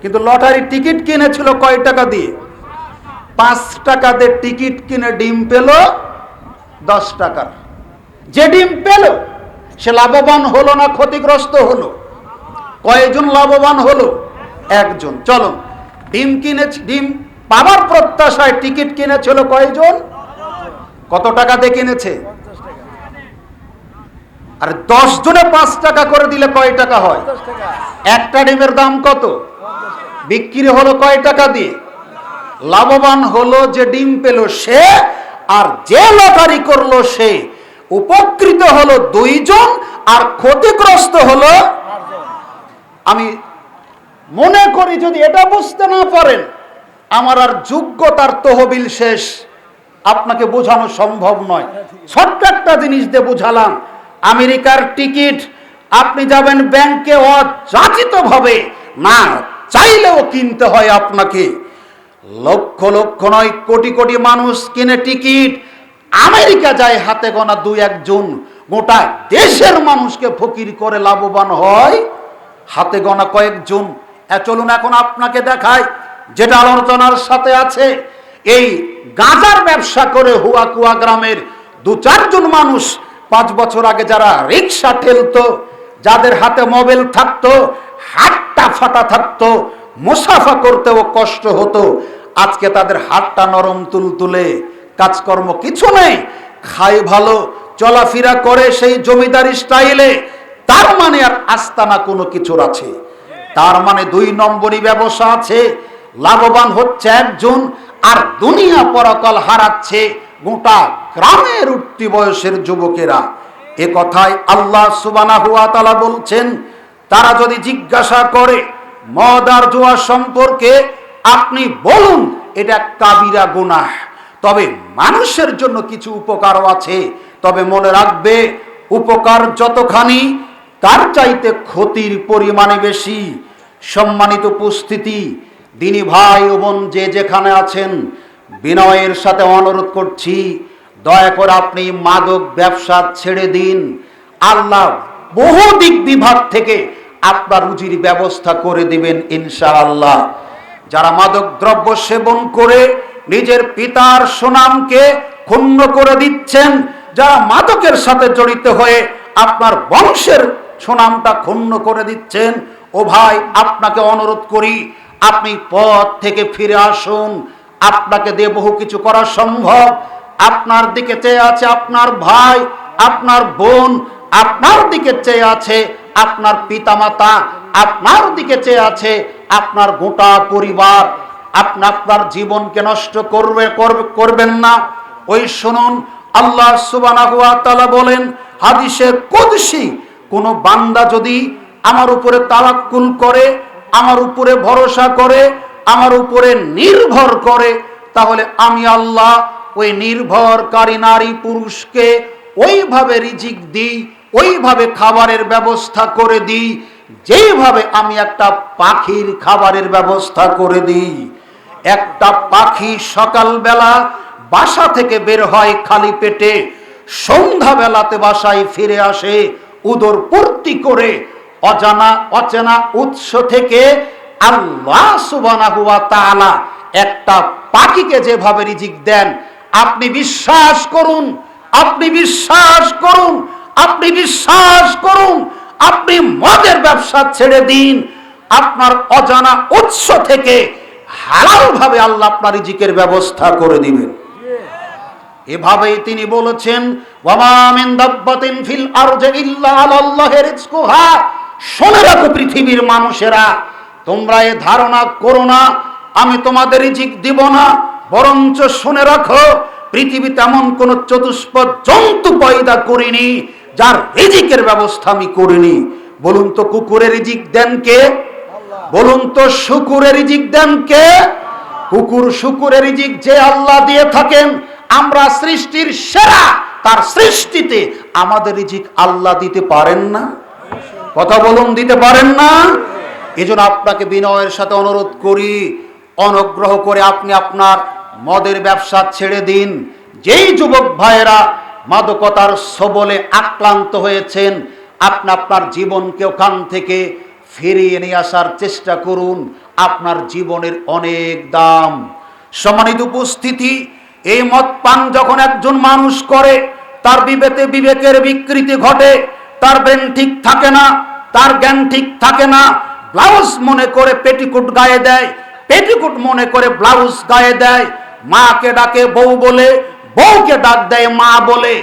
কিন্তু লটারি টিকিট কিনেছিল কয় টাকা দিয়ে? 5 টাকা দিয়ে টিকিট কিনে ডিম পেল 10 টাকার। যে ডিম পেল সে লাভবান হলো না ক্ষতিগ্রস্ত হলো? কয়জন লাভবান হলো? একজন। চলো, ডিম কিনেছি, ডিম পাবার প্রত্যাশায় টিকিট কিনেছিল কয়জন? কত টাকা দিয়ে কিনেছে? আর 10 জনে 5 টাকা করে দিলে কয় টাকা হয়? একটা ডিমের দাম কত? বিক্রি হলো কয় টাকা দিয়ে? লাভবান হলো যে ডিম পেল সে, আর যে লটারি করলো সে। উপকৃত হলো 2 জন আর ক্ষতিগ্রস্ত হলো। আমি মনে করি যদি এটা বুঝতে না পারেন, আমার আর যোগ্যতার তহবিল শেষ। আপনাকে বোঝানো সম্ভব নয়। ছোট্ট একটা জিনিস দিয়ে বুঝালাম। আমেরিকার টিকিট আপনি যাবেন ব্যাংকে অযাচিত ভাবে, না চাইলেও কিনতে হয় আপনাকে। লক্ষ লক্ষ নয় কোটি কোটি মানুষ কিনে টিকিট, আমেরিকা যায় হাতে গোনা 2-1 জন। গোটা দেশের মানুষকে ফকির করে লাভবান হয় হাতে গোনা কয়েকজন। চলুন এখন আপনাকে দেখায় যেটা আলোচনার সাথে আছে। এই গাঁজার ব্যবসা করে হুয়াকুয়া গ্রামের 2-4 জন মানুষ 5 বছর আগে যারা রিক্সা ঠেলতো, যাদের হাতে মোবাইল থাকতো, হাতটা ফাটা থাকতো, মুসাফা করতেও কষ্ট হতো, আজকে তাদের হাতটা নরম তুলতুলে, কাজকর্ম কিছু নেই, খায় ভালো, চলাফেরা করে সেই জমিদারি স্টাইলে। তার মানে আর আস্তানা কোনো কিছুর আছে? তার মানে 2 নম্বরই ব্যবসা আছে। লাভবান হচ্ছে একজন, আর দুনিয়া পরকাল হারাচ্ছে গোটা গ্রামের উঠতি বয়সের যুবকেরা। এ কথায় আল্লাহ সুবহানাহু ওয়া তাআলা বলছেন, তারা যদি জিজ্ঞাসা করে মদ আর জুয়া সম্পর্কে, আপনি বলুন এটা কাবিরা গুনাহ, তবে মানুষের জন্য কিছু উপকারও আছে। তবে মনে রাখবে, উপকার যতখানি তার চাইতে ক্ষতির পরিমাণে বেশি। সম্মানিত উপস্থিতি, দিনী ভাই ও বোন যে যেখানে আছেন, বিনয়ের সাথে অনুরোধ করছি, দয়া করে আপনি মাদক ব্যবসা ছেড়ে দিন। আল্লাহ বহু দিক বিভাগ থেকে আপনার রুজির ব্যবস্থা করে দিবেন ইনশাআল্লাহ। যারা মাদক দ্রব্য সেবন করে নিজের পিতার সুনামকে ক্ষুণ্ণ করে দিচ্ছেন, যারা মাদকের সাথে জড়িত হয়ে আপনার বংশের সুনামটা ক্ষুণ্ণ করে দিচ্ছেন। ও ভাই, আপনাকে অনুরোধ করি, আপনি পথ থেকে ফিরে আসুন। আপনাকে দিয়ে বহু কিছু করা সম্ভব। আপনার দিকে চেয়ে আছে আপনার ভাই, আপনার বোন, আপনার দিকে চেয়ে আছে আপনার পিতামাতা, আপনার দিকে চেয়ে আছে আপনার গোটা পরিবার। আপনি আপনার জীবনকে নষ্ট করবেন না। ওই শুনুন, আল্লাহ সুবহানাহু ওয়া তাআলা বলেন হাদিসে কুদসি, কোন বান্দা যদি আমার উপরে তাওয়াক্কুল করে, আমার উপরে ভরসা করে, আমার উপরে নির্ভর করে, তাহলে আমি আল্লাহ ওই নির্ভরকারী নারী পুরুষকে ওইভাবে রিজিক দিই, ওইভাবে খাবারের ব্যবস্থা করে দিই, যেইভাবে আমি একটা পাখির খাবারের ব্যবস্থা করে দিই। একটা পাখি সকালবেলা বাসা থেকে বের হয় খালি পেটে, সন্ধ্যাবেলাতে বাসায় ফিরে আসে উদর পূর্তি করে। অজানা অচেনা উৎস থেকে আল্লাহ সুবহানাহু ওয়া তাআলা একটা পাখিকে যেভাবে রিজিক দেন, আপনি বিশ্বাস করুন, আপনি বিশ্বাস করুন, আপনি বিশ্বাস করুন, আপনি মদের ব্যবসা ছেড়ে দিন, আপনার অজানা উৎস থেকে হালাল ভাবে আল্লাহ আপনার রিজিকের ব্যবস্থা করে দিবেন। এভাবেই তিনি বলেছেন, ওয়ামা মিন দাব্বাতিন ফিল আরজি ইল্লা আলাল্লাহি রিজকুহা। শুনে রাখো পৃথিবীর মানুষেরা, তোমরা এ ধারণা করো না আমি তোমাদের রিজিক দিব না, বরঞ্চ শুনে রাখো পৃথিবীতে এমন কোন চতুষ্পদ জন্তু পয়দা করিনি যার রিজিকের ব্যবস্থা আমি করিনি। বলুন তো কুকুরের রিজিক দেন কে? বলুন তো শুকুরের রিজিক দেন কে? কুকুর শুকুরের রিজিক যে আল্লাহ দিয়ে থাকেন, আমরা সৃষ্টির সেরা, তার সৃষ্টিতে আমাদের রিজিক আল্লাহ দিতে পারেন না? কথা বলুন, দিতে পারেন না? এজন্য আপনাকে বিনয়ের সাথে অনুরোধ করি, অনুগ্রহ করে আপনি আপনার মদের ব্যবসা ছেড়ে দিন। যেই যুবক ভাইয়েরা মাদকতার সবলে আক্রান্ত হয়েছেন, আপনি আপনার জীবনকে ওখান থেকে ফিরিয়ে নিয়ে আসার চেষ্টা করুন। আপনার জীবনের অনেক দাম। সম্মানিত উপস্থিতি, এই মদ পান যখন একজন মানুষ করে, তার বিবেকের বিকৃতি ঘটে, তার ব্রেন ঠিক থাকে না, তার জ্ঞান ঠিক থাকে না। ব্লাউজ মনে করে পেটিকুট গায়ে দেয়, পেটিকুট মনে করে ব্লাউজ গায়ে দেয়, মাকে ডাকে বউ বলে, বউকে ডাক দেয় মা বলে।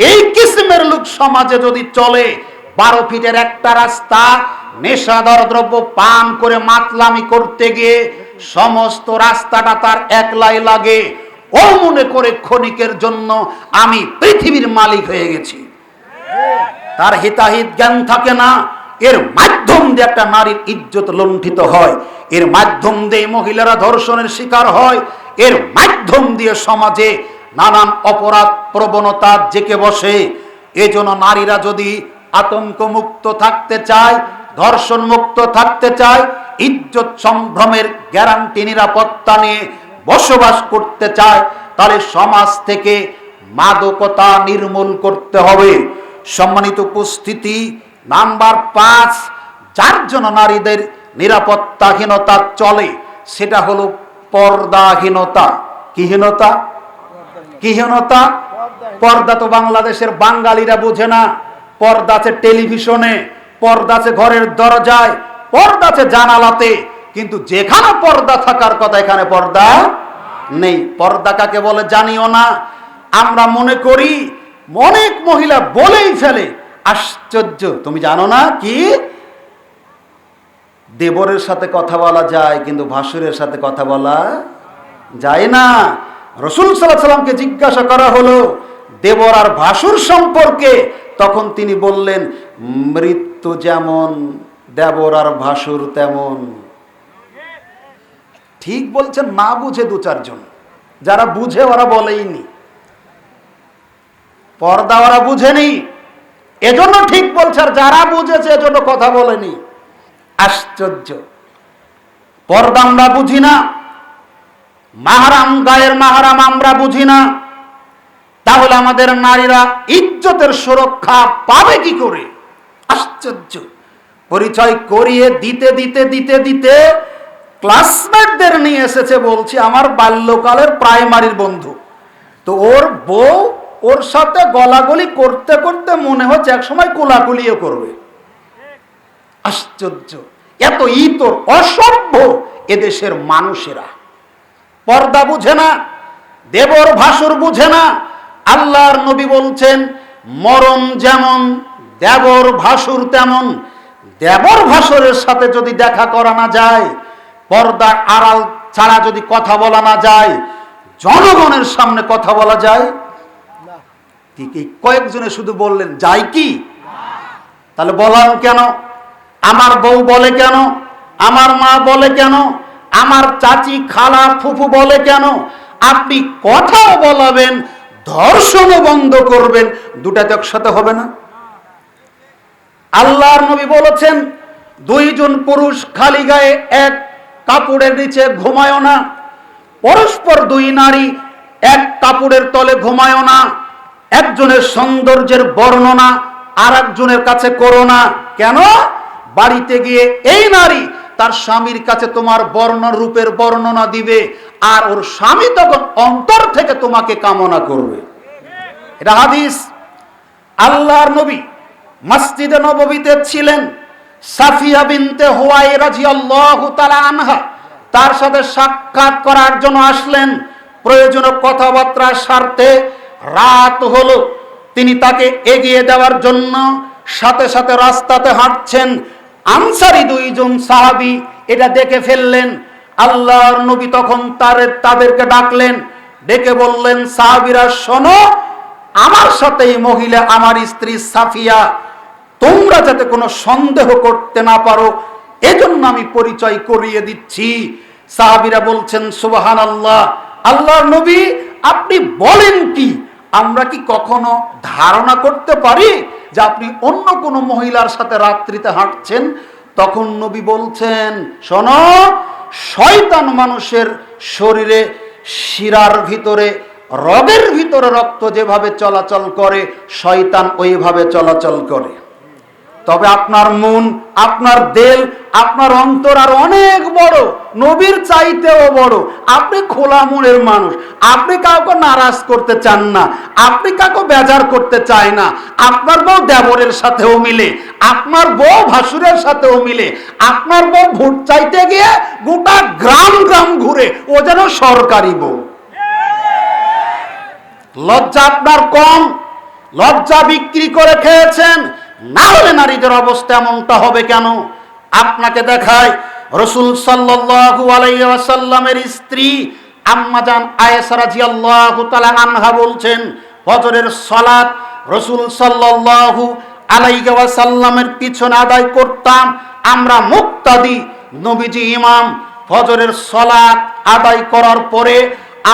এই কিসমের লোক সমাজে যদি চলে, 12 ফিটের একটা রাস্তা নেশাদার দ্রব্য পান করে মাতলামি করতে গিয়ে সমস্ত রাস্তাটা তার একলাই লাগে। ও মনে করে ক্ষণিকের জন্য আমি পৃথিবীর মালিক হয়ে গেছি। তার হিতাহিত জ্ঞান থাকে না। এর মাধ্যম দিয়ে একটা নারীর ইজ্জত লুণ্ঠিত হয়, এর মাধ্যম দিয়ে মহিলারা ধর্ষণের শিকার হয়, এর মাধ্যম দিয়ে সমাজে নানান অপরাধ প্রবণতা জেঁকে বসে। এজন্য নারীরা যদি আতঙ্ক মুক্ত থাকতে চায়, ধর্ষণ মুক্ত থাকতে চায়, ইজ্জত সম্ভ্রমের গ্যারান্টি নিরাপত্তা নিয়ে বসবাস করতে চায়, তাহলে সমাজ থেকে মাদকতা নির্মূল করতে হবে। সম্মানিত উপস্থিতি, নাম্বার 5, যার জন্য নারীদের নিরাপত্তাহীনতা চলে, সেটা হলো পর্দাহীনতা। কিহীনতা? কিহীনতা? পর্দা তো বাংলাদেশের বাঙালিরা বোঝে না। পর্দা আছে টেলিভিশনে, পর্দা আছে ঘরের দরজায়, পর্দা আছে জানালাতে, কিন্তু যেখানে পর্দা থাকার কথা এখানে পর্দা নেই। পর্দা কাকে বলে জানিও না। আমরা মনে করি, অনেক মহিলা বলেই ফেলে, আশ্চর্য, তুমি জানো না কি দেবরের সাথে কথা বলা যায়, কিন্তু ভাসুরের সাথে কথা বলা যায় না। রাসূল সাল্লাল্লাহু আলাইহি ওয়াসাল্লামকে জিজ্ঞাসা করা হলো দেবর আর ভাসুর সম্পর্কে, তখন তিনি বললেন, মৃত্যু যেমন দেবর আর ভাসুর তেমন। ঠিক বলছেন, না বুঝে 2-4 জন, যারা বুঝে ওরা বলেইনি। পর্দা ওরা বুঝেনি, এজন্য ঠিক বলছে, আর যারা বুঝেছে এজন্য কথা বলেনি। আশ্চর্য। পর্দা আমরা বুঝি না, মাহরাম, গায়ের মাহরাম আমরা বুঝি না, তাহলে আমাদের নারীরা ইজ্জতের সুরক্ষা পাবে কি করে? আশ্চর্য। পরিচয় করিয়ে দিতে দিতে দিতে দিতে ক্লাসমেটদের নিয়ে এসেছে, বলছি আমার বাল্যকালের প্রাইমারির বন্ধু, তো ওর বউ ওর সাথে গলাগলি করতে করতে মনে হচ্ছে একসময় কোলাকুলিও করবে। আশ্চর্য, এত ইতর অসভ্য এদেশের মানুষেরা। পর্দা বুঝে না, দেবর ভাসুর বুঝে না। আল্লাহর নবী বলছেন, মরণ যেমন দেবর ভাসুর তেমন। দেবর ভাসুরের সাথে যদি দেখা করা না যায়, পর্দার আড়াল ছাড়া যদি কথা বলা না যায়, জনগণের সামনে কথা বলা যায় ঠিক এই কয়েকজনে শুধু বললেন যায় কি? তাহলে বলান কেন? আমার বউ বলে কেন? আমার মা বলে কেন? আমার চাচি খালা ফুফু বলে কেন? আপনি কথাও বলাবেন, ধর্ষণও বন্ধ করবেন, দুটা তো একসাথে হবে না। আল্লাহর নবী বলেছেন, দুইজন পুরুষ খালি গায়ে এক কাপড়ের নিচে ঘুমায়ও না। পরস্পর দুই নারী এক কাপড়ের তলে ঘুমায়ও না। একজনের সৌন্দর্যের বর্ণনা আর একজনের কাছে করো না। কেন? বাড়িতে গিয়ে এই নারী তার স্বামীর কাছে তোমার রূপের বর্ণনা দিবে, আর ওর স্বামী তখন অন্তর থেকে তোমাকে কামনা করবে। এটা হাদিস। আল্লাহর নবী মসজিদে নববীতে ছিলেন। সাফিয়া বিনতে হুয়াই রাদিয়াল্লাহু তাআলা আনহা তার সাথে সাক্ষাৎ করার জন্য আসলেন। প্রয়োজনীয় কথাবার্তার স্বার্থে রাত হলো। তিনি তাকে এগিয়ে দেওয়ার জন্য সাথে সাথে রাস্তাতে হাঁটছেন। আনসারী দুইজন সাহাবী এটা দেখে ফেললেন। আল্লাহর নবী তখন তাদেরকে ডাকলেন, ডেকে বললেন, সাহাবীরা শোনো, আমার সাথে এই মহিলা আমার স্ত্রী সাফিয়া, তোমরা যাতে কোনো সন্দেহ করতে না পারো এজন্য আমি পরিচয় করিয়ে দিচ্ছি। সাহাবীরা বলছেন, সুবহানাল্লাহ, আল্লাহর নবী আপনি বলেন কি? আমরা কি কখনো ধারণা করতে পারি যে আপনি অন্য কোনো মহিলার সাথে রাত্রিতে হাঁটছেন? তখন নবী বলছেন, শোনো, শয়তান মানুষের শরীরে শিরার ভিতরে, রগের ভিতরে রক্ত যেভাবে চলাচল করে, শয়তান ওইভাবে চলাচল করে। তবে আপনার মন, আপনার দিল, আপনার অন্তর আর অনেক বড়, নবীর চাইতেও বড়। আপনি খোলা মনের মানুষ, আপনি কাউকে নারাজ করতে চান না, আপনি কাউকে বেজার করতে চায় না। আপনার বউ দেবরের সাথেও মিলে, আপনার বউ ভাসুরের সাথেও মিলে। আপনার বউ ভোট চাইতে গিয়ে গোটা গ্রাম গ্রাম ঘুরে, ও যেন সরকারি বউ। লজ্জা আপনার কম, লজ্জা বিক্রি করে খেয়েছেন। না হলে নারীদের অবস্থা এমনটা হবে কেন? আপনাকে দেখায়, রাসূল সাল্লাল্লাহু আলাইহি ওয়াসাল্লামের স্ত্রী আম্মা জান আয়েশা রাদিয়াল্লাহু তাআলা আনহা বলছেন, ফজরের সালাত রাসূল সাল্লাল্লাহু আলাইহি ওয়াসাল্লামের পিছনে আদায় করতাম আমরা মুক্তাদি, নবীজি ইমাম। ফজরের সালাত আদায় করার পরে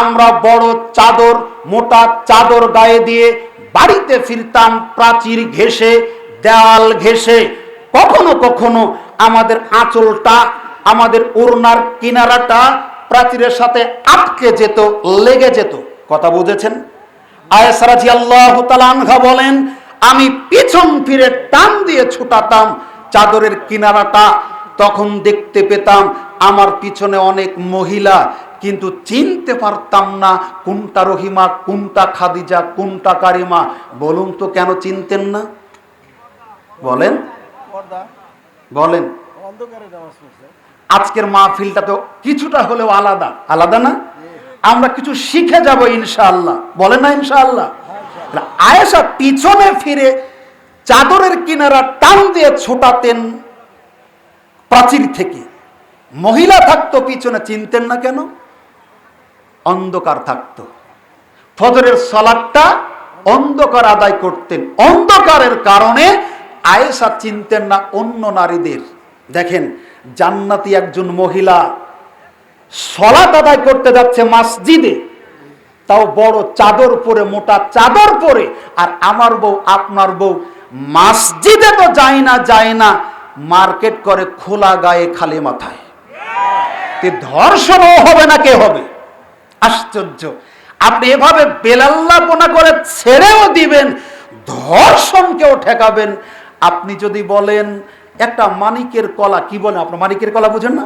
আমরা বড় চাদর, মোটা চাদর গায়ে দিয়ে বাড়িতে ফিরতাম, প্রাচীর ঘেঁষে, দেয়াল ঘেঁষে। কখনো কখনো আমাদের আঁচলটা, আমাদের ওড়নার কিনারাটা প্রাচীরের সাথে আটকে যেত, লেগে যেত। কথা বুঝেছেন? আয়েশা রাদিয়াল্লাহু তাআলা আনহা বলেন, আমি পিছন ফিরে টান দিয়ে ছুটাতাম চাদরের কিনারাটা। তখন দেখতে পেতাম আমার পিছনে অনেক মহিলা, কিন্তু চিনতে পারতাম না কোনটা রহিমা, কোনটা খাদিজা, কোনটা কারিমা। বলুন তো কেন চিনতেন না? বলেন বলেন। আজকের মাহফিলটা তো কিছুটা হলেও আলাদা, আলাদা না? আমরা কিছু শিখে যাব ইনশাআল্লাহ। বলেন না ইনশাআল্লাহ? আয়েশা পিছনে ফিরে চাদরের কিনারা টান দিয়ে ছোটাতেন প্রাচীর থেকে। মহিলা থাকতো পিছনে, চিনতেন না কেন? অন্ধকার থাকতো। ফজরের সালাতটা অন্ধকার আদায় করতেন। অন্ধকারের কারণে আয়েশা চিনতেন না অন্য নারীদের। দেখেন, জান্নাতি একজন মহিলা সালাত আদায় করতে যাচ্ছে মসজিদে, তাও বড় চাদর পরে, মোটা চাদর পরে। আর আমার বউ, আপনার বউ মসজিদে তো যায় না, মার্কেট করে খোলা গায়ে, খালি মাথায়। ধর্ষণও হবে না, কে হবে? আশ্চর্য। আপনি এভাবে বেলাল্লাপনা করে ছেড়েও দিবেন, ধর্ষণকেও ঠেকাবেন। আপনি যদি বলেন একটা মানিকের কলা, কি বলেন আপনার? মানিকের কলা বুঝেন না?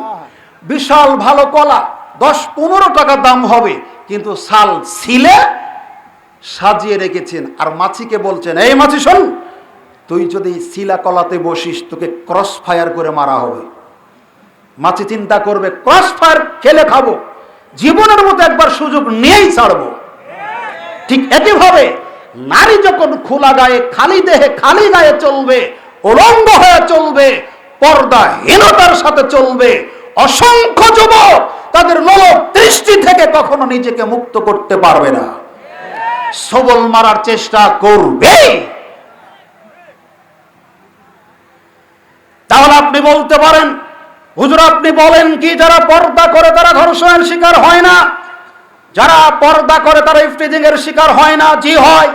বিশাল ভালো কলা, 10-15 টাকা দাম হবে, কিন্তু সাল ছিলে সাজিয়ে রেখেছেন, আর মাছিকে বলছেন, এই মাছি শোন, তুই যদি শিলা কলাতে বসিস তোকে ক্রস ফায়ার করে মারা হবে। মাছি চিন্তা করবে, ক্রস ফায়ার খেলে খাবো, জীবনের মতো একবার সুযোগ নিয়েই ছাড়বো। ঠিক একইভাবে নারী যখন খোলা গায়ে, খালি দেহে, খালি গায়ে চলবে, উলঙ্গ হয়ে চলবে, পর্দাহীনতার সাথে চলবে, অসংখ্য যুবক তাদের লোভ দৃষ্টি থেকে কখনো নিজেকে মুক্ত করতে পারবে না, সবল মারার চেষ্টা করবে। তাহলে আপনি বলতে পারেন, হুজুর আপনি বলেন কি যারা পর্দা করে তারা ধর্ষণের শিকার হয় না, যারা পর্দা করে তারা ইফতিজিং এর শিকার হয় না? জি হয়,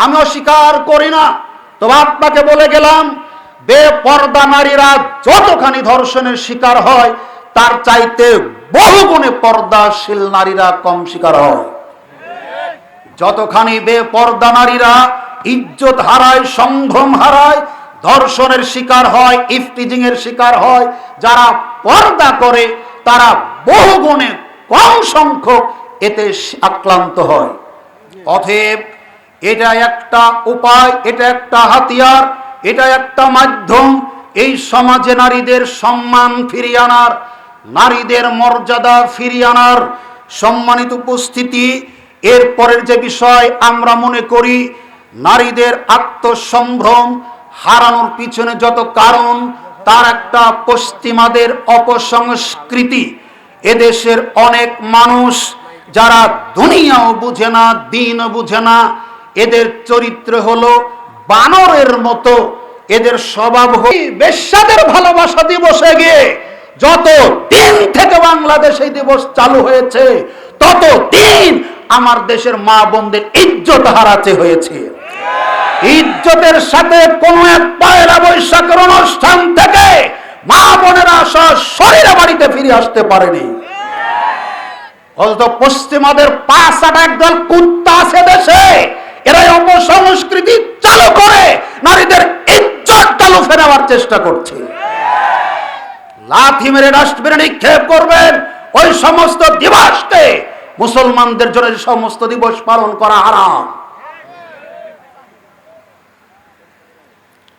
আমি অস্বীকার করি না। তবে আপনাকে বলে গেলাম, বেপর্দা নারীরা যতখানি ধর্ষণের শিকার হয় তার চাইতে বহুগুণে পর্দাশীল নারীরা কম শিকার হয়। যতখানি বেপর্দা নারীরা ইজ্জত হারায়, সম্ভ্রম হারায়, ধর্ষণের শিকার হয়, ইফতিজিং এর শিকার হয়, যারা পর্দা করে তারা বহুগুণে কম সংখ্যক এতে আক্রান্ত হয়। অতএব এটা একটা উপায়, এটা একটা হাতিয়ার, এটা একটা মাধ্যম এই সমাজে নারীদের সম্মান ফিরিয়ে আনার, নারীদের মর্যাদা ফিরিয়ে আনার। সম্মানিত উপস্থিতি, এরপরের যে বিষয় আমরা মনে করি নারীদের আত্মসম্ভ্রম হারানোর পিছনে যত কারণ, তার একটা পশ্চিমাদের অপসংস্কৃতি। এদেশের অনেক মানুষ যারা দুনিয়াও বুঝে না, দিনও বুঝে না, এদের চরিত্র হলো বানরের মতো, এদের স্বভাব হই বেশ্যাদের ভালোবাসা দিবসে গিয়ে যত দিন থেকে বাংলাদেশে এই দিবস চালু হয়েছে তত দিন আমার দেশের মা বোনদের ইজ্জত হারাতে হয়েছে। ইজ্জতের সাথে কোন এক পয়লা বৈশাখের অনুষ্ঠান থেকে মা বোনেরা শরীরে বাড়িতে ফিরে আসতে পারেনি। অথচ পশ্চিমাদের পাঁচ আট একদল কুত্তা আছে দেশে, এরাই অপসংস্কৃতি চালু করে নারীদের ইজ্জত চালু ফেরাবার চেষ্টা করছে। লাথি মেরে ডাস্টবিনে নিক্ষেপ করবেন ওই সমস্ত দিবসকে। মুসলমানদের জন্য সমস্ত দিবস পালন করা হারাম।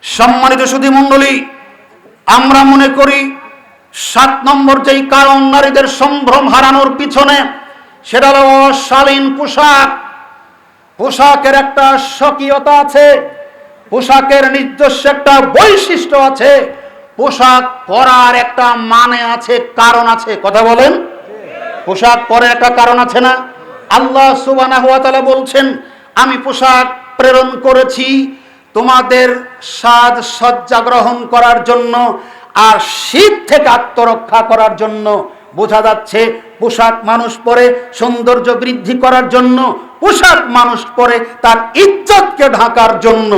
সম্মানিত সুধী মণ্ডলী, আমরা মনে করি 7 নম্বর যেই কারণ নারীদের সম্ভ্রম হারানোর পিছনে, সেটা হলো অশালীন পোশাক। পোশাকের একটা স্বকীয়তা আছে, পোশাকের নিজস্ব একটা বৈশিষ্ট্য আছে, পোশাক পরার একটা মানে আছে, কারণ আছে। কথা বলেন, পোশাক পরার একটা কারণ আছে না? আল্লাহ সুবহানাহু ওয়া তাআলা বলছেন, আমি পোশাক প্রেরণ করেছি তোমাদের সাজ সজ্জা গ্রহণ করার জন্য আর শীত থেকে আত্মরক্ষা করার জন্য। বোঝা যাচ্ছে পোশাক মানুষ পরে সৌন্দর্য বৃদ্ধি করার জন্য, পোশাক মানুষ পরে তার ইজ্জতকে ঢাকার জন্য।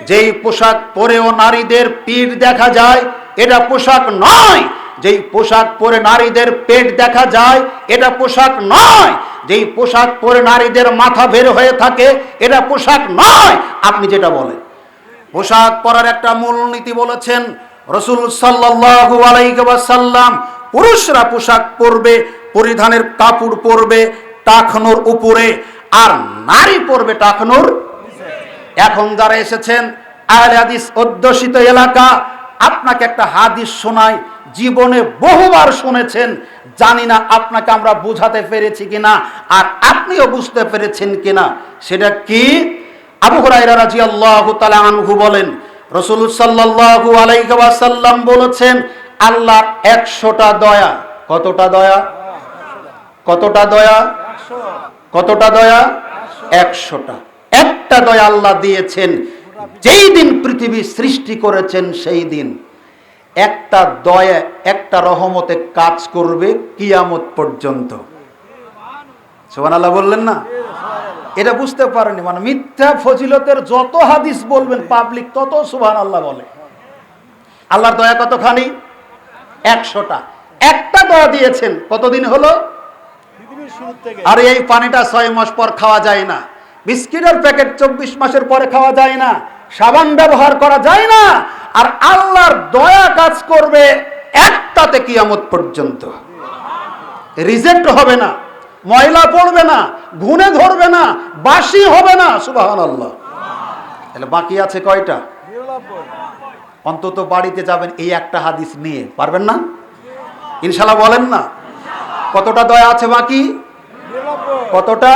যেই পোশাক পরেও নারীদের পিঠ দেখা যায় এটা পোশাক নয়, যেই পোশাক পরে নারীদের পেট দেখা যায় এটা পোশাক নয়, যেই পোশাক পরে নারীদের মাথা বের হয়ে থাকে এটা পোশাক নয়। আপনি যেটা বলেন, পোশাক পরার একটা মূলনীতি বলেছেন রাসূল সাল্লাল্লাহু আলাইহি ওয়াসাল্লাম, পুরুষরা পোশাক পরবে, পরিধানের কাপড় পরবে টাকনোর উপরে, আর নারী পরবে টাকনোর। এখন যারা এসেছেন আহলে হাদিস অধ্যুষিত এলাকা, আপনাকে একটা হাদিস শোনাই, জীবনে বহুবার শুনেছেন, জানি না আপনাকে আমরা বুঝাতে পেরেছি কিনা আর আপনিও বুঝতে পেরেছেন কিনা। সেটা কি? আবু হুরায়রা রাদিয়াল্লাহু তাআলা আনহু বলেন, রাসূল সাল্লাল্লাহু আলাইহি ওয়াসাল্লাম বলেছেন, আল্লাহর 100টা দয়া। কতটা দয়া? কতটা দয়া? কতটা দয়া? 100টা। একটা দয়া আল্লাহ দিয়েছেন যেই দিন পৃথিবী সৃষ্টি করেছেন সেই দিন। একটা দয়া, একটা রহমতে কাজ করবে কিয়ামত পর্যন্ত। সুবহানাল্লাহ বললেন না? এটা বুঝতে পারেনি, মানে মিথ্যা ফজিলতের যত হাদিস বলবেন পাবলিক তত সুবহানাল্লাহ বলে। আল্লাহর দয়া কতখানি? 100টা। একটা দয়া দিয়েছেন কতদিন হলো? আর এই পানিটা 6 মাস পর খাওয়া যায় না, বিস্কিটের প্যাকেট 24 মাসের পরে খাওয়া যায় না, সাবান ব্যবহার করা যায় না, আর আল্লাহর দয়া কাজ করবে একটাতে কিয়ামত পর্যন্ত, রিজেক্ট হবে না। ময়লা পড়বে না, ঘুণে ধরবে না, বাসি হবে না। সুবহানাল্লাহ। তাহলে বাকি আছে কয়টা? অন্তত বাড়িতে যাবেন এই একটা হাদিস নিয়ে, পারবেন না? ইনশাআল্লাহ বলেন না। কতটা দয়া আছে বাকি? কতটা?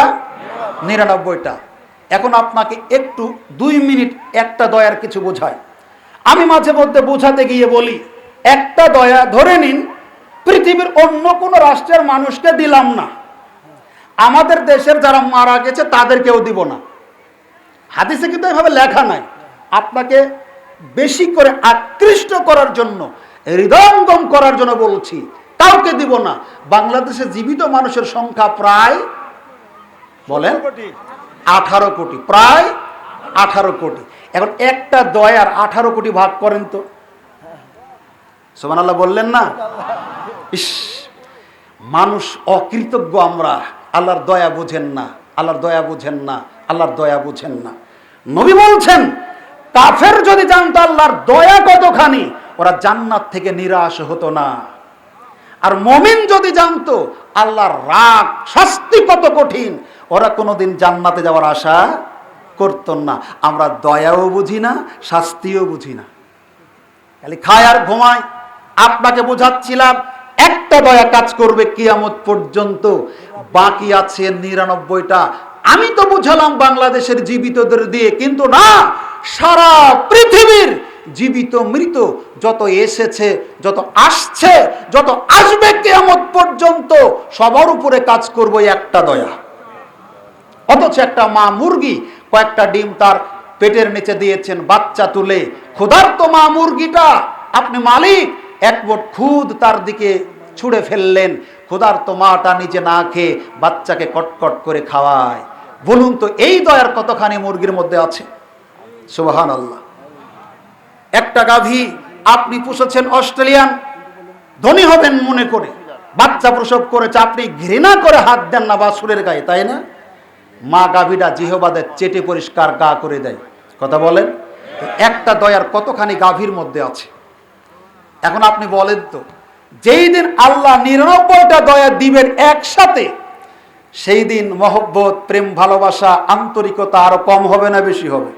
99টা। এখন আপনাকে একটু 2 মিনিট একটা দয়ার কিছু বোঝায়। আমি মাঝে মধ্যে বোঝাতে গিয়ে বলি, একটা দয়া ধরে নিন পৃথিবীর অন্য কোন রাষ্ট্রের মানুষকে দিলাম না, আমাদের দেশের যারা মারা গেছে তাদেরকেও দিব না। হাদিসে কিন্তু এভাবে লেখা নাই। আপনাকে বেশি করে আকৃষ্ট করার জন্য, হৃদয়ঙ্গম করার জন্য বলছি, কাউকে দিব না। বাংলাদেশে জীবিত মানুষের সংখ্যা প্রায় বলেন 18 কোটি, প্রায় 18 কোটি। এখন একটা দয়ার 18 কোটি ভাগ করেন তো। সুবহানাল্লাহ বললেন না? ইস, মানুষ অকৃতজ্ঞ আমরা। আল্লাহর দয়া বুঝেন না, আল্লাহর দয়া বুঝেন না, আল্লাহর দয়া বুঝেন না। নবী বলছেন, কাফের যদি জানতো আল্লাহর দয়া কতখানি, ওরা জান্নাত থেকে নিরাশ হতো না। আর মুমিন যদি জানতো আল্লাহর রাগ শাস্তি কত কঠিন, ওরা কোনোদিন জান্নাতে যাওয়ার আশা করতো না। আমরা দয়াও বুঝি না, শাস্তিও বুঝি না, খালি খায় আর ঘুমায়। আপনাকে বোঝাচ্ছিলাম একটা দয়া কাজ করবে কিয়ামত পর্যন্ত, বাকি আছে 99টা। আমি তো বুঝালাম বাংলাদেশের জীবিতদের দিয়ে, কিন্তু না, সারা পৃথিবীর জীবিত মৃত যত এসেছে, যত আসছে, যত আসবে কিয়ামত পর্যন্ত, সবার উপরে কাজ করবে একটা দয়া। অথচ একটা মা মুরগি কয়েকটা ডিম তার পেটের নিচে দিয়েছেন, বাচ্চা তুলে, ক্ষুধার্ত মা মুরগিটা, আপনি মালিক, এক মুঠ খুদ তার দিকে ছুঁড়ে ফেললেন, ক্ষুধার্ত মাটা নিজে না খেয়ে বাচ্চাকে কটকট করে খাওয়ায়। বলুন তো এই দয়ার কতখানি মুরগির মধ্যে আছে? সুবহানাল্লাহ। একটা গাভী আপনি পুষেছেন অস্ট্রেলিয়ান, ধনী হবেন মনে করে, বাচ্চা প্রসব করেছে, আপনি ঘৃণা করে হাত দেন না বাছুরের গায়ে, তাই না? মা গাভীটা জিহবাদের চেটে পরিষ্কার গা করে দেয়। কথা বলেন, একটা দয়ার কতখানি গাভীর মধ্যে আছে। এখন আপনি বলেন তো, যেই দিন আল্লাহ 99টা দয়া দিবেন একসাথে, সেই দিন মহব্বত, প্রেম, ভালোবাসা, আন্তরিকতা আরো কম হবে না বেশি হবে?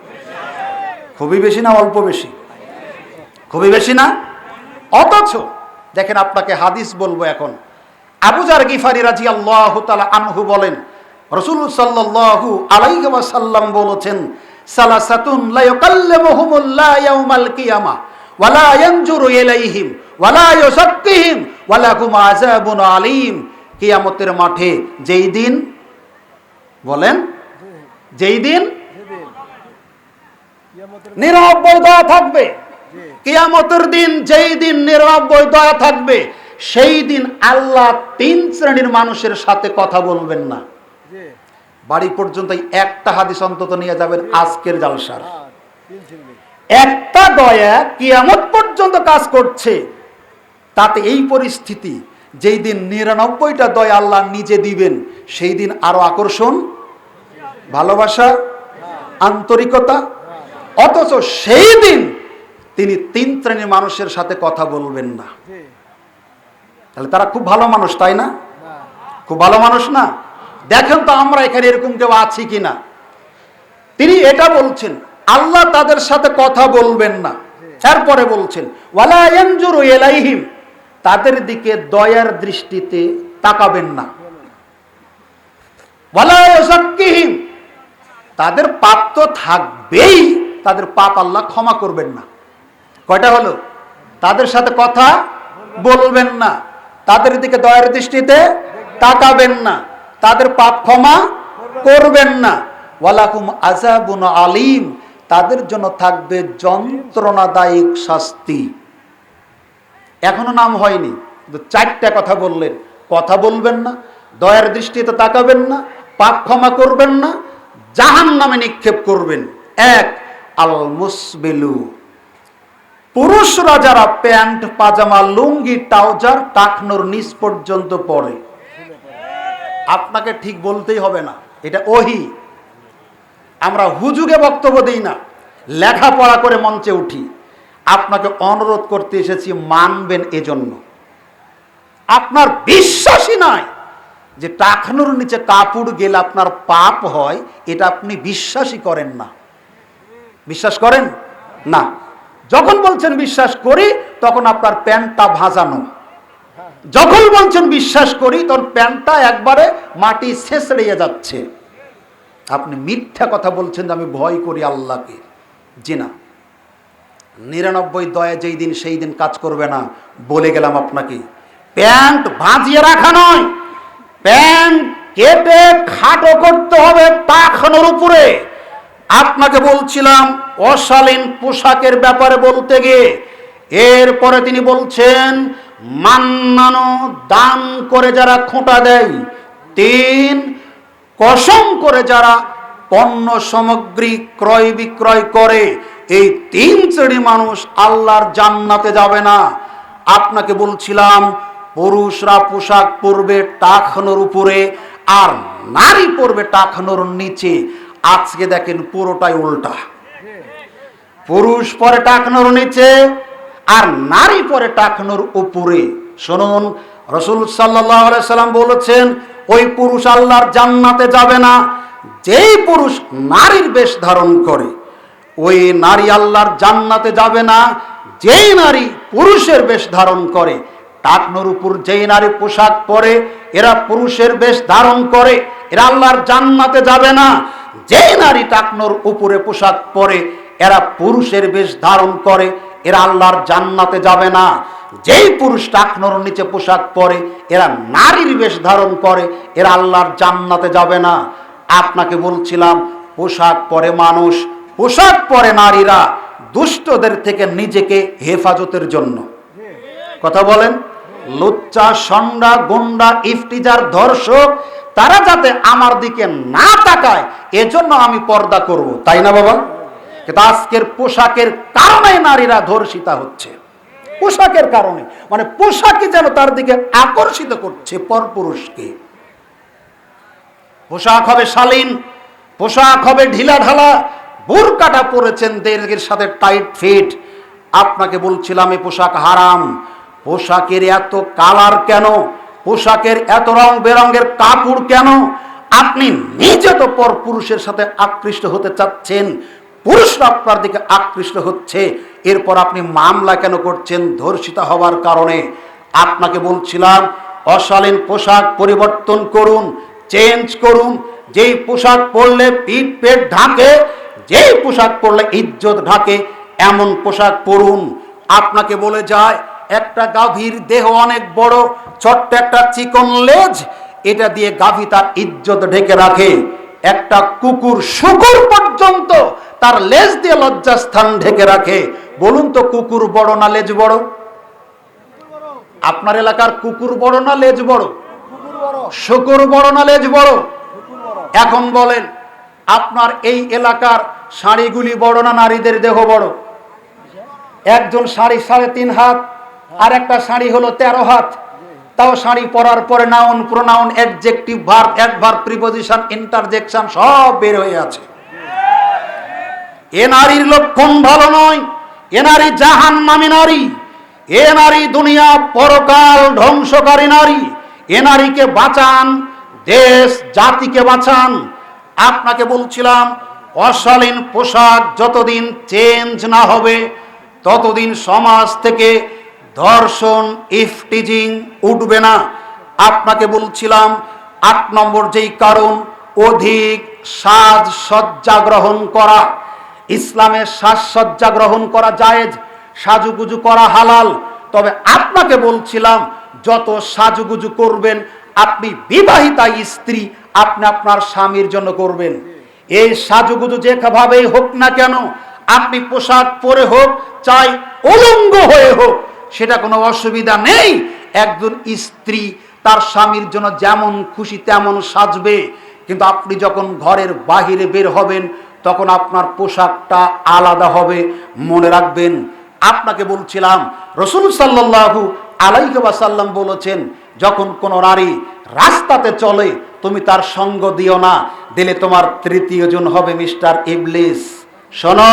খুবই বেশি না অল্প বেশি? খুবই বেশি না? অথচ দেখেন, আপনাকে হাদিস বলবো এখন। আবু যার গিফারি রাদিয়াল্লাহু তাআলা আনহু বলেন, রাসূল সাল্লাল্লাহু আলাইহি ওয়াসাল্লাম বলেছেন, সালাসাতুন লা ইয়াকাল্লিমুহুমুল্লাহ ইয়াউমাল কিয়ামা ওয়া লা ইয়ানজুরু ইলাইহিম ওয়া লা ইউযাক্কিহিম ওয়া লাহুম আযাবুন আলীম। কিয়ামতের মাঠে যেই দিন, বলেন, যেই দিন 99 দয়া থাকবে, কিয়ামতের দিন যেই দিন 99 দয়া থাকবে, সেই দিন আল্লাহ 3 শ্রেণীর মানুষের সাথে কথা বলবেন না। বাড়ি পর্যন্ত একটা হাদিস অন্তত নিয়ে যাবেন আজকের জালসার। একটা দয়া কিয়ামত পর্যন্ত কাজ করছে, তাতে এই পরিস্থিতি, যেই দিন 99টা দয়া আল্লাহ নিজে দিবেন, সেই দিন আরো আকর্ষণ, ভালোবাসা, আন্তরিকতা। অথচ সেই দিন তিনি 3 শ্রেণীর মানুষের সাথে কথা বলবেন না। তাহলে তারা খুব ভালো মানুষ, তাই না? খুব ভালো মানুষ না? দেখেন তো আমরা এখানে এরকম কেউ আছি কিনা। তিনি এটা বলছেন, আল্লাহ তাদের সাথে কথা বলবেন না। তারপরে বলছেন, ওয়ালা ইয়ানজুরু ইলাইহিম, তাদের দিকে দয়ার দৃষ্টিতে তাকাবেন না। ওয়ালা ইউযাক্কিহিম, তাদের পাপ তো থাকবেই, তাদের পাপ আল্লাহ ক্ষমা করবেন না। কয়টা হলো? তাদের সাথে কথা বলবেন না, তাদের দিকে দয়ার দৃষ্টিতে তাকাবেন না, তাদের পাপ ক্ষমা করবেন না। ওয়ালাকুম আযাবুন আলীম, তাদের জন্য থাকবে যন্ত্রণাদায়ক শাস্তি। এখনো নাম হয়নি, কিন্তু 4টা কথা বললেন। কথা বলবেন না, দয়ার দৃষ্টিতে তাকাবেন না, পাপ ক্ষমা করবেন না, জাহান্নামে নিক্ষেপ করবেন। 1, আল মুসবিলু, পুরুষরা যারা প্যান্ট, পাজামা, লুঙ্গি, ট্রাউজার টাকনোর নিচ পর্যন্ত পরে। আপনাকে ঠিক বলতেই হবে না, এটা ওহী। আমরা হুজুগে বক্তব্য দিই না, লেখাপড়া করে মঞ্চে উঠি। আপনাকে অনুরোধ করতে এসেছি, মানবেন। এজন্য আপনার বিশ্বাসই নাই যে টাকনুর নিচে কাপড় গেলে আপনার পাপ হয়, এটা আপনি বিশ্বাসই করেন না। বিশ্বাস করেন না? যখন বলছেন বিশ্বাস করি, তখন আপনার প্যান্টটা ভাজানো। যখন বলছেন বিশ্বাস করি, তখন প্যান্টটা একবারে মাটি ছেঁচড়িয়ে যাচ্ছে। আপনি মিথ্যা কথা বলছেন যে আমি ভয় করি আল্লাহকে। জি না, 99 দয়া যেই দিন সেই দিন কাজ করবে না। বলে গেলাম আপনাকে, প্যান্ট ভাজিয়ে রাখা নয়, প্যান্ট কেটে খাটো করতে হবে টাকনোর উপরে। আপনাকে বলছিলাম অশালীন পোশাকের ব্যাপারে বলতে গিয়ে, এরপরে তিনি বলছেন মান্নানো, দান করে যারা খোঁটা দেয়। 3, কসম করে যারা পণ্য সামগ্রী ক্রয় বিক্রয় করে। এই 3 শ্রেণী মানুষ আল্লাহর জান্নাতে যাবে না। আপনাকে বলছিলাম পুরুষরা পোশাক পরবে টাকনোর উপরে, আর নারী পরবে টাকনোর নিচে। আজকে দেখেন পুরোটাই উল্টা। পুরুষ পরে টাকনোর নিচে, আর নারী পরে টাকনোর উপরে। শুনুন, রাসূল সাল্লাল্লাহু আলাইহি সাল্লাম বলেছেন, ওই পুরুষ আল্লাহর জান্নাতে যাবে না যেই পুরুষ নারীর বেশ ধারণ করে। ওই নারী আল্লাহর জান্নাতে যাবে না যেই নারী পুরুষের বেশ ধারণ করে। টাকনোর উপর যেই নারী পোশাক পরে, এরা পুরুষের বেশ ধারণ করে, এরা আল্লাহর জান্নাতে যাবে না। যেই নারী টাকনোর উপরে পোশাক পরে, এরা পুরুষের বেশ ধারণ করে, এরা আল্লাহর জান্নাতে যাবে না। যেই পুরুষ টাকনোর নিচে পোশাক পরে, এরা নারীর বেশ ধারণ করে, এরা আল্লাহর জান্নাতে যাবে না। আপনাকে বলছিলাম পোশাক পরে মানুষ, পোশাক পরে নারীরা দুষ্টদের থেকে নিজেকে হেফাজতের জন্য। কথা বলেন, লুচ্চা, সন্ডা, গুন্ডা, ইফতিজার, ধর্ষক, তারা যাতে আমার দিকে না তাকায় এজন্য আমি পর্দা করব, তাই না বাবা? কিন্তু আজকের পোশাকের কারণে নারীরা ধর্ষিতা হচ্ছে। পোশাকের কারণে, মানে পোশাকই যেন তার দিকে আকর্ষিত করছে পরপুরুষকে। পোশাক হবে শালীন, পোশাক হবে ঢিলা ঢালা, বুরকাটা পরেছেন দেহের সাথে টাইট ফিট। আপনাকে বলছিলাম এই পোশাক হারাম। পোশাকের এত কালার কেন? পোশাকের এত রং বেরঙের কাপড় কেন? আপনি নিজে তো পর পুরুষের সাথে আকৃষ্ট হতে চাচ্ছেন, পুরুষরা আপনার দিকে আকৃষ্ট হচ্ছে, এরপর আপনি মামলা কেন করছেন ধর্ষিতা হওয়ার কারণে? আপনাকে বলছিলাম অশালীন পোশাক পরিবর্তন করুন, চেঞ্জ করুন। যেই পোশাক পরলে পিঠ পেট ঢাকে, যেই পোশাক পরলে ইজ্জত ঢাকে, এমন পোশাক পরুন। আপনাকে বলে যায় একটা গাভীর দেহ অনেক বড়, ছোট্ট একটা চিকন লেজ, এটা দিয়ে গাভী তার ইজ্জত ঢেকে রাখে। একটা কুকুর, শুকুর পর্যন্ত তার লেজ দিয়ে লজ্জাস্থান ঢেকে রাখে। বলুন তো কুকুর বড় না লেজ বড়? আপনার এলাকার কুকুর বড় না লেজ বড়? শুকুর বড় না লেজ বড়? এখন বলেন আপনার এই এলাকার শাড়িগুলি বড় না নারীদের দেহ বড়? একজন শাড়ি 3.5 হাত, আর একটা শাড়ি হলো 13 হাত। তাও শাড়ি পরার পরে noun, pronoun, adjective, verb, adverb, preposition, interjection সব বের হয়ে আছে। এ নারীর লক্ষণ ভালো নয়। এ নারী জাহান্নামী নারী। এ নারী দুনিয়া পরকাল ধ্বংসকারী নারী। এ নারীকে বাঁচান, দেশ জাতিকে বাঁচান। আপনাকে বলছিলাম অশালীন পোশাক যতদিন চেঞ্জ না হবে ততদিন সমাজ থেকে ধর্ষণ, ইফটিজিং উঠবে না। আপনাকে বলছিলাম 8 নম্বর যেই কারণ, অধিক সাজসজ্জা গ্রহণ করা। ইসলামে সাজসজ্জা গ্রহণ করা জায়েজ, সাজুগুজু করা হালাল। তবে আপনাকে বলছিলাম যত সাজুগুজু করবেন, আপনি বিবাহিতা স্ত্রী, আপনি আপনার স্বামীর জন্য করবেন। এই সাজুগুজু যেভাবেই হোক না কেন, আপনি পোশাক পরে হোক, চাই উলঙ্গ হয়ে হোক, সেটা কোনো অসুবিধা নেই। একজন স্ত্রী তার স্বামীর জন্য যেমন খুশি তেমন সাজবে, কিন্তু আপনি যখন ঘরের বাহিরে বের হবেন তখন আপনার পোশাকটা আলাদা হবে, মনে রাখবেন। আপনাকে বলছিলাম রাসূল সাল্লাল্লাহু আলাইহি ওয়াসাল্লাম বলেছেন, যখন কোনো নারী রাস্তাতে চলে তুমি তার সঙ্গ দিও না, দিলে তোমার তৃতীয় জন হবে মিস্টার ইবলিস। শোনো,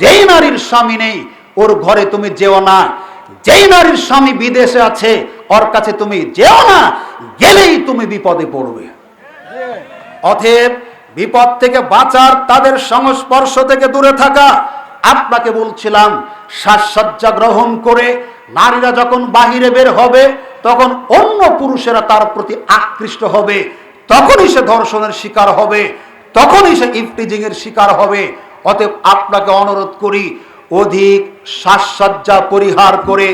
যেই নারীর স্বামী নেই ওর ঘরে তুমি যেও না। যেই নারীর স্বামী বিদেশে আছে ওর কাছে তুমি যেও না, গেলেই তুমি বিপদে পড়বে। অতএব বিপদ থেকে বাঁচার, তাদের সংস্পর্শ থেকে দূরে থাকা। আপনাকে বলছিলাম, সাজসজ্জা গ্রহণ করে নারীরা যখন বাহিরে বের হবে, তখন অন্য পুরুষেরা তার প্রতি আকৃষ্ট হবে, তখনই সে ধর্ষণের শিকার হবে, তখনই সে ইফটিজিং এর শিকার হবে। অতএব আপনাকে অনুরোধ করি, অধিক সাজসজ্জা পরিহার করে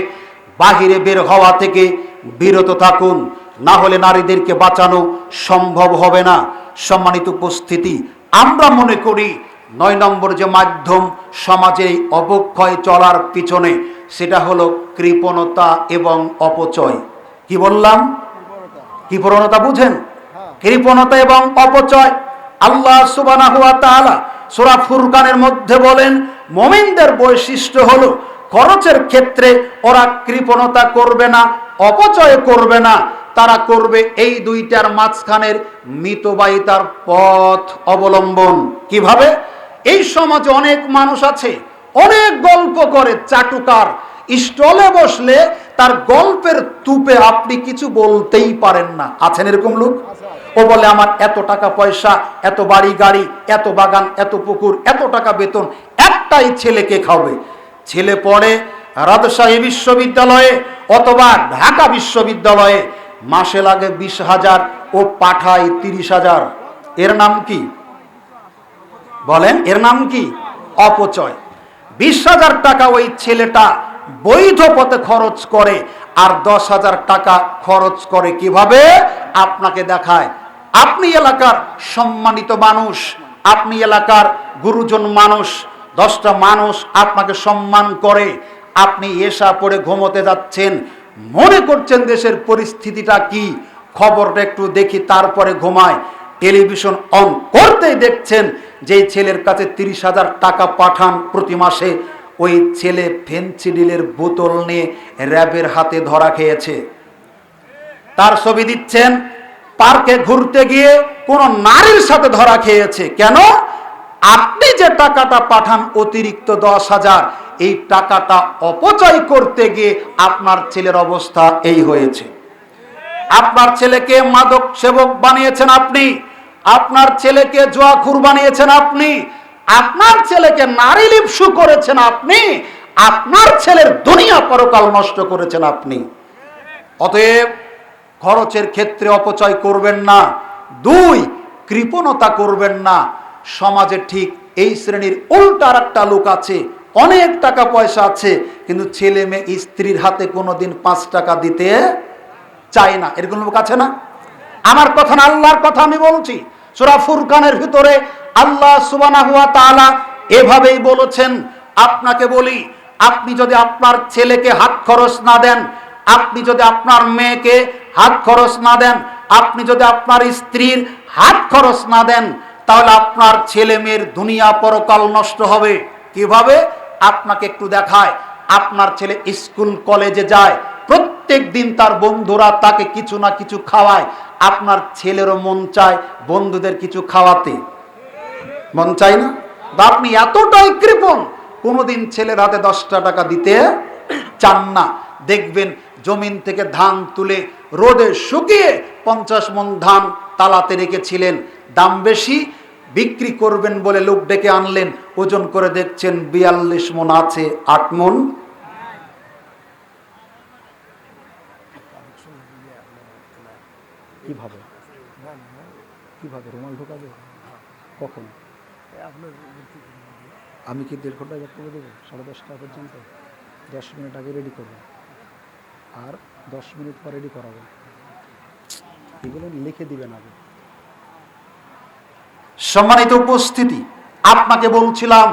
বাহিরে বের হওয়া থেকে বিরত থাকুন, না হলে নারীদেরকে বাঁচানো সম্ভব হবে না। সম্মানিত উপস্থিতি, আমরা মনে করি 9 নম্বর যে মাধ্যম সমাজে এই অবক্ষয় চলার পিছনে, সেটা হলো কৃপণতা এবং অপচয়। কি বললাম? কৃপণতা বুঝেন? কৃপণতা এবং অপচয়। আল্লাহ সুবহানাহু ওয়া তাআলা সূরা ফুরকানের মধ্যে বলেন, মুমিনদের বৈশিষ্ট্য হলো খরচের ক্ষেত্রে ওরা কৃপণতা করবে না, অপচয় করবে না, তারা করবে এই দুইটার মাঝখানের মিতব্যয়িতার পথ অবলম্বন। কিভাবে? এই সমাজে অনেক মানুষ আছে, অনেক গল্প করে, চাটুকার, স্টলে বসলে তার গল্পের তুপে আপনি কিছু বলতেই পারেন না। আছেন এরকম লোক? ও বলে আমার এত টাকা পয়সা, এত বাড়ি গাড়ি, এত বাগান, এত পুকুর, এত টাকা বেতন, একটাই ছেলেকে খাবে। ছেলে পড়ে রাজশাহী বিশ্ববিদ্যালয়ে অথবা ঢাকা বিশ্ববিদ্যালয়ে, মাসে লাগে 20,000, ও পাঠায় 30,000। এর নাম কি? বলেন, এর নাম কি? অপচয়। 20,000 টাকা ওই ছেলেটা বৈধ পথে খরচ করে, আর 10,000 টাকা খরচ করে কিভাবে? আপনাকে দেখায়। আপনি এলাকার সম্মানিত মানুষ, আপনি এলাকার গুরুজন মানুষ, 10টা মানুষ আপনাকে সম্মান করে, আপনি এশা পড়ে ঘুমোতে যাচ্ছেন, মনে করছেন দেশের পরিস্থিতিটা কি, খবরটা একটু দেখি তারপরে ঘুমায়। টেলিভিশন অন করতেই দেখছেন যে ছেলের কাছে 30,000 টাকা পাঠান প্রতি মাসে, ওই ছেলে ফেনসিডিলের বোতল নিয়ে র্যাবের হাতে ধরা খেয়েছে। তার ছবি দিচ্ছেন পার্কে ঘুরতে গিয়ে কোন নারীর সাথে ধরা খেয়েছে। কেন? আপনি যে টাকাটা পাঠান অতিরিক্ত 10,000, এই টাকাটা অপচয় করতে গিয়ে আপনার ছেলের অবস্থা এই হয়েছে। আপনার ছেলেকে মাদক সেবক বানিয়েছেন আপনি, আপনার ছেলেকে জুয়াখুর বানিয়েছেন আপনি, আপনার ছেলেকে নারী লিপ্সু করেছেন আপনি, আপনার ছেলের দুনিয়া পরকাল নষ্ট করেছেন আপনি। অতএব খরচের ক্ষেত্রে অপচয় করবেন না। 2, কৃপণতা করবেন না। সমাজে ঠিক এই শ্রেণীর উল্টা আরেকটা লোক আছে, অনেক টাকা পয়সা আছে, কিন্তু ছেলে মেয়ে স্ত্রীর হাতে কোনোদিন 5 টাকা দিতে চায় না। এরকম লোক আছে না? আমার কথা না, আল্লাহর কথা আমি বলছি। সূরা ফুরকানের ভিতরে আল্লাহ সুবহানাহু ওয়া তাআলা এভাবেই বলেছেন। আপনাকে বলি, আপনি যদি আপনার ছেলেকে হাত খরচ না দেন, আপনি যদি আপনার মেয়েকে হাত খরচ না দেন, আপনি যদি আপনার স্ত্রীর হাত খরচ না দেন, তাহলে আপনার ছেলে মেয়ের দুনিয়া পরকাল নষ্ট হবে। কিভাবে? আপনাকে একটু দেখায়। আপনার ছেলে স্কুল কলেজে যায়, প্রত্যেক দিন তার বন্ধুরা তাকে কিছু না কিছু খাওয়ায়, আপনার ছেলেরও মন চায় বন্ধুদের কিছু খাওয়াতে, মন চায় না? আপনি এতটাই কৃপণ, কোনোদিন ছেলের হাতে 10টা টাকা দিতে চান না। দেখবেন জমিন থেকে ধান তুলে রোদে শুকিয়ে 50 মণ ধান তালাতে রেখেছিলেন, দাম বেশি, বিক্রি করবেন বলে লোক ডেকে আনলেন, ওজন করে দেখছেন 42 মণ আছে, 8 মণ। কিভাবে কিভাবে রুমাল ঢোকাবে? কখন? আমি কি 1.5 ঘন্টা ব্যাক করে দেবো? 10:30 পর্যন্ত 10 মিনিট আগে রেডি করবো, আর 10 মিনিট পর রেডি করাবো। এগুলো লিখে দিবেন আগে। সম্মানিত উপস্থিতি, আপনাকে বলছিলাম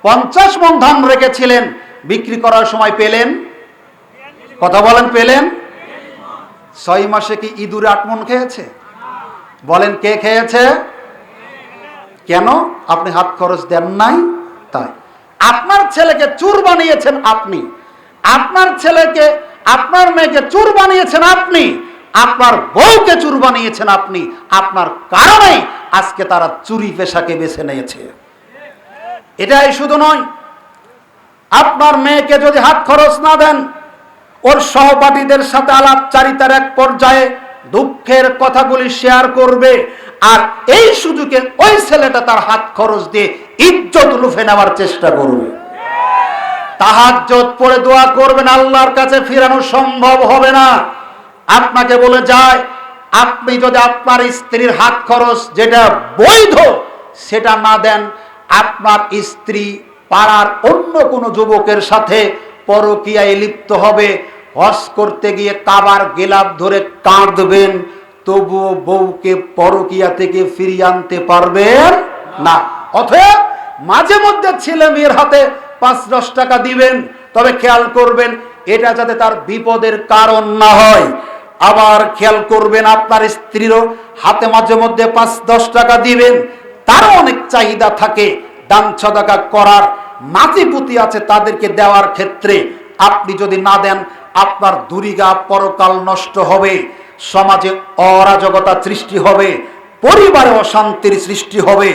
50 মণ ধান রেখেছিলেন, বিক্রি করার সময় পেলেন, কথা বলেন, পেলেন? 6 মাসে কি ইঁদুরে 8 মণ খেয়েছে? বলেন, কে খেয়েছে? কেন? আপনি হাত খরচ দেন নাই। তাই আপনার ছেলেকে চোর বানিয়েছেন আপনি, আপনার ছেলেকে, আপনার মেয়েকে চোর বানিয়েছেন আপনি, আপনার বউকে চোর বানিয়েছেন আপনি। আপনার কারণে আজকে তারা চুরি পেশাকে বেছে নিয়েছে। এটাই শুধু নয়, আপনার মেয়েকে যদি হাত খরচ না দেন, ওর সহপাঠীদের সাথে আলাপচারিতার এক পর্যায়ে দুঃখের কথাগুলি শেয়ার করবে, আর এই সুযোগে ওই ছেলেটা তার হাত খরচ দিয়ে ইজ্জত লুফে নেওয়ার চেষ্টা করবে। তাহাজ্জুদ পড়ে দোয়া করবেন, আল্লাহর কাছে ফিরানো সম্ভব হবে না। আপনাকে বলে যায়, আপনি যদি আপনার স্ত্রীর হাত খরচ যেটা বৈধ সেটা না দেন, আপনার স্ত্রী পাড়ার অন্য কোনো যুবকের সাথে পরকীয়ায় লিপ্ত হবে। হজ করতে গিয়ে কাবার গেলাপ ধরে কাঁদবেন, তবুও বউকে পরকীয়া থেকে ফিরিয়ে আনতে পারবেন না। অতএব মাঝে মধ্যে ছেলে মেয়ের হাতে ৫-১০ টাকা দিবেন, তবে খেয়াল করবেন এটা যাতে তার বিপদের কারণ না হয়। আবার খেয়াল করবেন আপনার স্ত্রীরও হাতে মাঝে মধ্যে ৫-১০ টাকা দিবেন, তারও অনেক চাহিদা থাকে দান সদকা করার, নাতিপুতি আছে তাদেরকে দেওয়ার ক্ষেত্রে। আপনি যদি না দেন আপনার দুরিগা পরকাল নষ্ট হবে, সমাজে অরাজকতা সৃষ্টি হবে, পরিবারে অশান্তির সৃষ্টি হবে।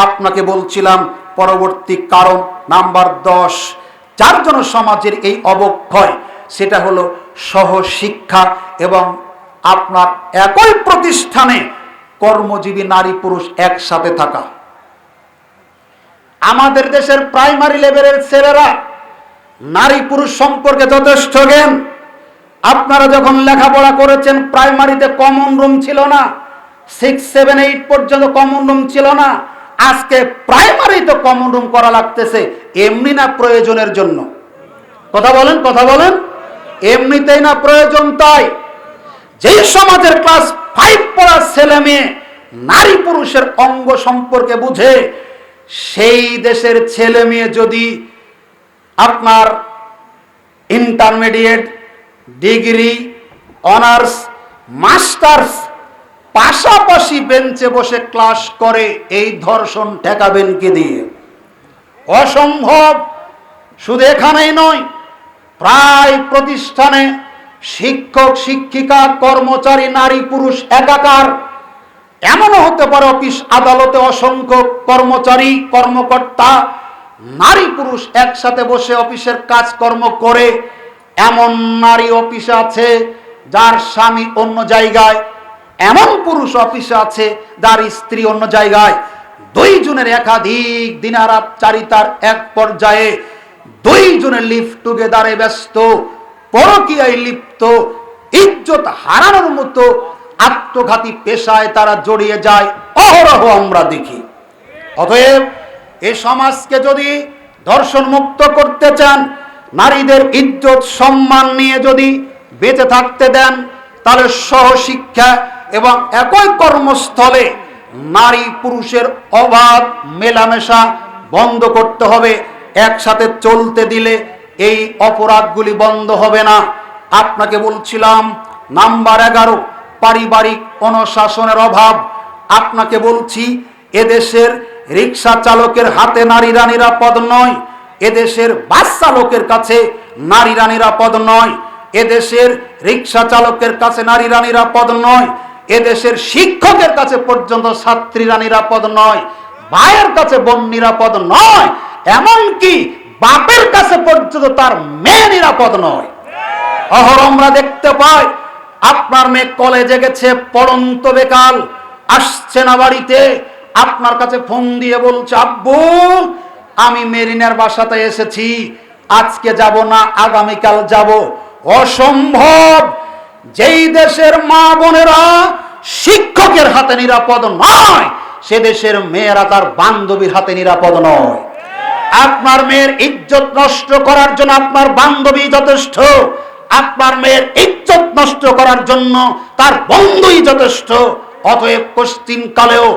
আপনাকে বলছিলাম পরবর্তী কারণ নাম্বার 10, যার জন্য সমাজের এই অবক্ষয়, সেটা হলো সহশিক্ষা এবং আপনার একই প্রতিষ্ঠানে কর্মজীবী নারী পুরুষ একসাথে থাকা। আমাদের দেশের প্রাইমারি লেভেলের ছেলেরা নারী পুরুষ সম্পর্কে যথেষ্ট জ্ঞান। আপনারা যখন লেখাপড়া করেছেন প্রাইমারিতে কমন রুম ছিল না, 6, 7, 8 পর্যন্ত কমন রুম ছিল না। আজকে প্রাইমারিতে কমন রুম করা লাগতেছে, এমনি না প্রয়োজনের জন্য। কথা বলেন, এমনিতেই না প্রয়োজন। তাই যেই সমাজের ক্লাস 5 পড়া ছেলে মেয়ে নারী পুরুষের অঙ্গ সম্পর্কে বুঝে, সেই দেশের ছেলে মেয়ে যদি আপনার ইন্টারমিডিয়েট, ডিগ্রি, অনার্স, মাস্টার্স পাশাপাশি বেঞ্চে বসে ক্লাস করে, এই ধর্ষণ ঠেকাবেন কি দিয়ে? অসম্ভব। শুধু এখানেই নয়, প্রায় প্রতিষ্ঠানে শিক্ষক শিক্ষিকা কর্মচারী নারী পুরুষ একাকার। এমনও হতে পারে অফিস আদালতে অসংখ্য কর্মচারী কর্মকর্তা নারী পুরুষ একসাথে বসে অফিসের কাজকর্ম করে। এমন নারী অফিসে আছে যার স্বামী অন্য জায়গায়, এমন পুরুষ অফিসে আছে যার স্ত্রী অন্য জায়গায়। দুইজনের একাধিক দিনারাপচারিতার এক পর্যায়ে দুইজনের লিভ টুগেদারে ব্যস্ত, পরকীয়ায় লিপ্ত, ইজ্জত হারানোর মতো আত্মঘাতী পেশায় তারা জড়িয়ে যায়, অহরহ আমরা দেখি। অতএব এই সমাজকে যদি ধর্ষণ মুক্ত করতে চান, নারীদের ইজ্জত সম্মান নিয়ে যদি বেঁচে থাকতে দেন, তাহলে সহশিক্ষা এবং একই কর্মস্থলে নারী পুরুষের অবাধ মেলামেশা বন্ধ করতে হবে। একসাথে চলতে দিলে এই অপরাধগুলি বন্ধ হবে না। আপনাকে বলছিলাম নাম্বার 11, পারিবারিক অনুশাসনের অভাব। আপনাকে বলছি এদেশের রিক্সা চালকের হাতে নারীরা নিরাপদ নয়, এদেশের বাস চালকের কাছে নারীরা নিরাপদ নয়, এদেশের রিক্সা চালকের কাছে নারীরা নিরাপদ নয়, এদেশের শিক্ষকের কাছে পর্যন্ত ছাত্রীরা নিরাপদ নয়, ভাইয়ের কাছে বোন নিরাপদ নয়, এমনকি বাপের কাছে পর্যন্ত তার মেয়ে নিরাপদ নয়। অহরহ আমরা দেখতে পাই আপনার মেয়ে কলেজে গেছে, পড়ন্ত বেকাল, আসছে না বাড়িতে, আপনার কাছে ফোন দিয়ে বলছে, আব্বু আমি মেরিনার বাসাতে এসেছি, আজকে যাব না আগামীকাল যাব। অসম্ভব। যেই দেশের মা বোনেরা শিক্ষকের হাতে নিরাপদ নয়, সে দেশের মেয়েরা তার বান্ধবীর হাতে নিরাপদ নয়। আপনার মেয়ের ইজ্জত নষ্ট করার জন্য আপনার বান্ধবী যথেষ্ট, আপনার মেয়ের ইজ্জত নষ্ট করার জন্য তার বন্ধুই যথেষ্ট। অতএব পশ্চিম কালেও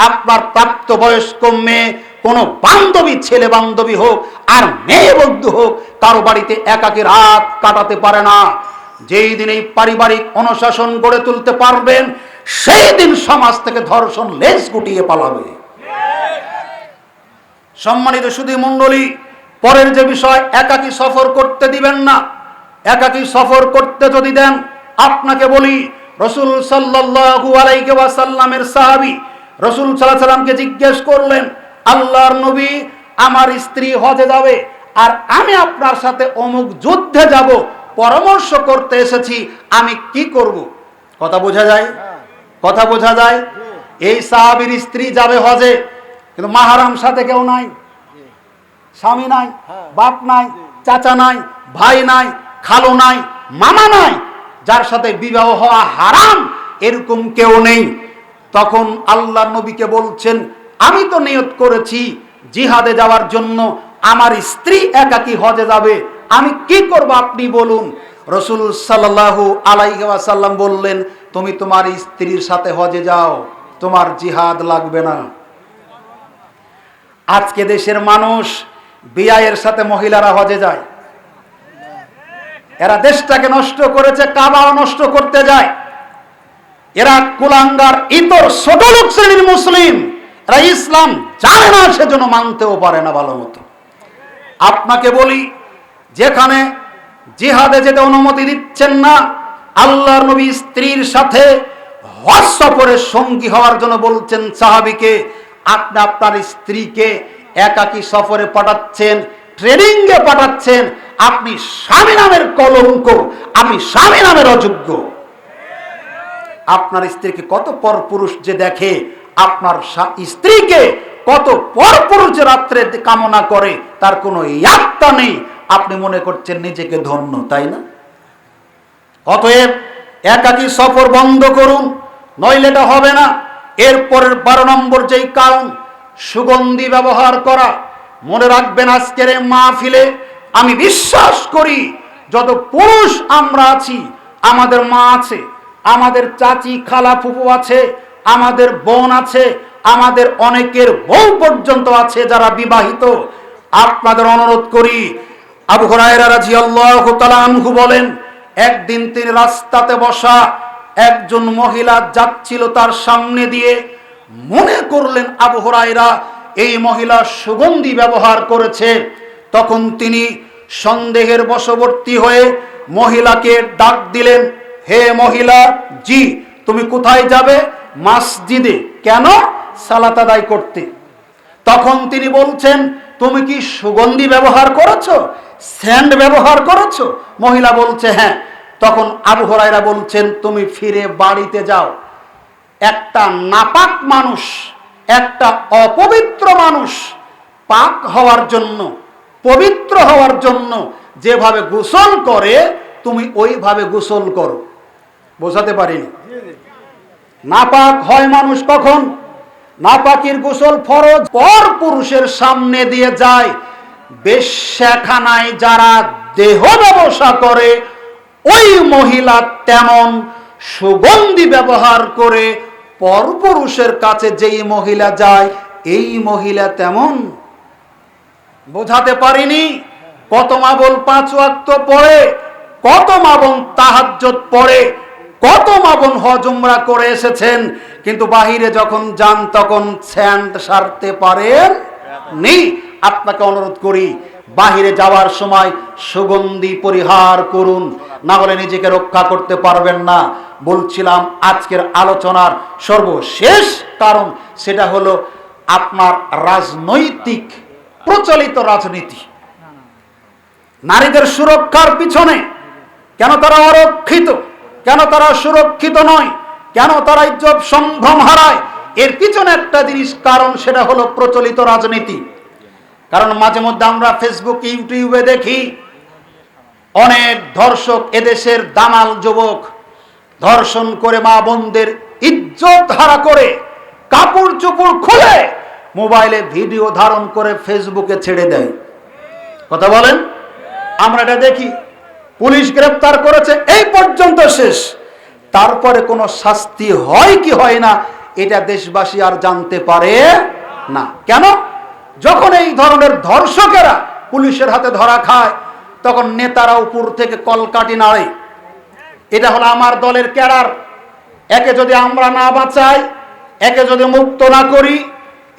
আপনার প্রাপ্তবয়স্ক মেয়ে কোনো বান্ধবী, ছেলে বান্ধবী হোক আর মেয়ে বন্ধু হোক, কারো বাড়িতে একাকী রাত কাটাতে পারে না। যেই দিন এই পারিবারিক অনুশাসন গড়ে তুলতে পারবেন, সেই দিন সমাজ থেকে ধর্ষণ লেজ গুটিয়ে পালাবে। সম্মানিত সুধী মণ্ডলী, পরের যে বিষয়, একাকী সফর করতে দিবেন না। একাকী সফর করতে যদি দেন, আপনাকে বলি রাসূল সাল্লাল্লাহু আলাইহি ওয়াসাল্লামের সাহাবী রাসূল সাল্লাল্লাহু আলাইহি সাল্লামকে জিজ্ঞেস করলেন, আল্লাহর নবী আমার স্ত্রী হজে যাবে আর আমি আপনার সাথে অমুক যুদ্ধে যাব, পরামর্শ করতে এসেছি আমি কি করব। কথা বোঝা যায়? কথা বোঝা যায়? এই সাহাবীর স্ত্রী যাবে হজে, কিন্তু মাহারাম সাথে কেউ নাই, স্বামী নাই, বাপ নাই, চাচা নাই, ভাই নাই, খালো নাই, মামা নাই, যার সাথে বিবাহ হওয়া হারাম এরকম কেউ নেই। তখন আল্লাহ নবীকে বলছেন, আমি তো নিয়ত করেছি জিহাদে যাওয়ার জন্য, আমার স্ত্রী একাকী হজে যাবে, আমি কি করব আপনি বলুন। রাসূল সাল্লাল্লাহু আলাইহি ওয়াসাল্লাম বললেন, তুমি তোমার স্ত্রীর সাথে হজে যাও, তোমার জিহাদ লাগবে না। আজকে দেশের মানুষ বিয়ের সাথে মহিলারা হজে যায়, এরা দেশটাকে নষ্ট করেছে, কাবাও নষ্ট করতে যায়। এরা কুলাঙ্গার, ইতর ছোট লোক শ্রেণীর মুসলিম, এরা ইসলাম জানে না, সেজন্য মানতেও পারে না ভালো মতো। আপনাকে বলি, যেখানে জিহাদে যেতে অনুমতি দিচ্ছেন না, আল্লাহর নবী স্ত্রীর সাথে হজ সফরে সঙ্গী হওয়ার জন্য বলছেন সাহাবীকে, আপনি আপনার স্ত্রীকে একাকী সফরে পাঠাচ্ছেন, ট্রেনিং এ পাঠাচ্ছেন, আপনি স্বামী নামের কলঙ্ক, আপনি স্বামী নামের অযোগ্য। আপনার স্ত্রীকে কত পরপুরুষ যে দেখে, আপনার স্ত্রীকে কত পরপুরুষ যে রাত্রে কামনা করে, তার কোনো ইয়াত্তা নেই। আপনি মনে করছেন নিজেকে ধন্য, তাই না? অতএব একাকী সফর বন্ধ করুন, নইলে এটা হবে না। এরপরের 12 নম্বর যেই কারণ, সুগন্ধি ব্যবহার করা। মনে রাখবেন, আজকের এই মাহফিলে আমি বিশ্বাস করি যত পুরুষ আমরা আছি, আমাদের মা আছে, আমাদের চাচি খালা ফুফু আছে, আমাদের বোন আছে, আমাদের অনেকের বউ পর্যন্ত আছে যারা বিবাহিত। আপনাদের অনুরোধ করি, আবু হুরায়রা রাদিয়াল্লাহু তাআলা আনহু বলেন, একদিন তিনি রাস্তাতে বসা একজন মহিলা যাচ্ছিল তার সামনে দিয়ে, মনে করলেন আবু হুরায়রা এই মহিলা সুগন্ধি ব্যবহার করেছে। তখন তিনি সন্দেহের বশবর্তী হয়ে মহিলাকে ডাক দিলেন, হে মহিলা, জি, তুমি কোথায় যাবে? মসজিদে। কেন? সালাত আদায় করতে। তখন তিনি বলছেন, তুমি কি সুগন্ধি ব্যবহার করেছো, সেন্ট ব্যবহার করেছো? মহিলা বলছে হ্যাঁ। তখন আবু হুরায়রা বলছেন, তুমি ফিরে বাড়িতে যাও। একটা নাপাক মানুষ, একটা অপবিত্র মানুষ পাক হওয়ার জন্য, পবিত্র হওয়ার জন্য যেভাবে গোসল করে, তুমি ওইভাবে গোসল করো। বোঝাতে পারিনি? নাপাক হয় মানুষ কখন? নাপাকির গোসল ফরজ। পর পুরুষের সামনে দিয়ে যায়, বেশ্যাখানায় যারা দেহ ব্যবসা করে, ওই মহিলা তেমন সুগন্ধি ব্যবহার করে পরপুরুষের কাছে যেই মহিলা যায়, এই মহিলা তেমন। বোঝাতে পারিনি? কত মা বোন 5 ওয়াক্ত পড়ে, কত মা বোন তাহাজ্জুদ পড়ে, কত মা বোন হজ উমরা করে এসেছেন, কিন্তু বাহিরে যখন যান তখন স্যান্ড সারতে পারেন নি। আপনাকে অনুরোধ করি, বাহিরে যাওয়ার সময় সুগন্ধি পরিহার করুন, না হলে নিজেকে রক্ষা করতে পারবেন না। বলছিলাম আজকের আলোচনার সর্বশেষ কারণ, সেটা হলো আপনার রাজনৈতিক প্রচলিত রাজনীতি। নারীদের সুরক্ষার পিছনে কেন তারা অরক্ষিত, কেন তারা সুরক্ষিত নয়, কেন তারা ইজ্জত সম্ভ্রম হারায়, এর পিছনে একটা জিনিস কারণ, সেটা হলো প্রচলিত রাজনীতি। কারণ মাঝে মধ্যে আমরা ফেসবুক, ইউটিউবে দেখি অনেক ধর্ষক, এদেশের দামাল যুবক ধর্ষণ করে মা বোনদের ইজ্জত হারা করে, কাপড় চোপড় খুলে মোবাইলে ভিডিও ধারণ করে ফেসবুকে ছেড়ে দেয়। কথা বলেন? আমরা এটা দেখি। পুলিশ গ্রেফতার করেছে, এই পর্যন্ত শেষ। তারপরে কোনো শাস্তি হয় কি হয় না, এটা দেশবাসী আর জানতে পারে না। কেন? যখন এই ধরনের ধর্ষকেরা পুলিশের হাতে ধরা খায়, তখন নেতারা উপর থেকে কলকাঠি নাড়ে, এটা হলো আমার দলের ক্যাডার, একে যদি আমরা না বাঁচাই, একে যদি মুক্ত না করি,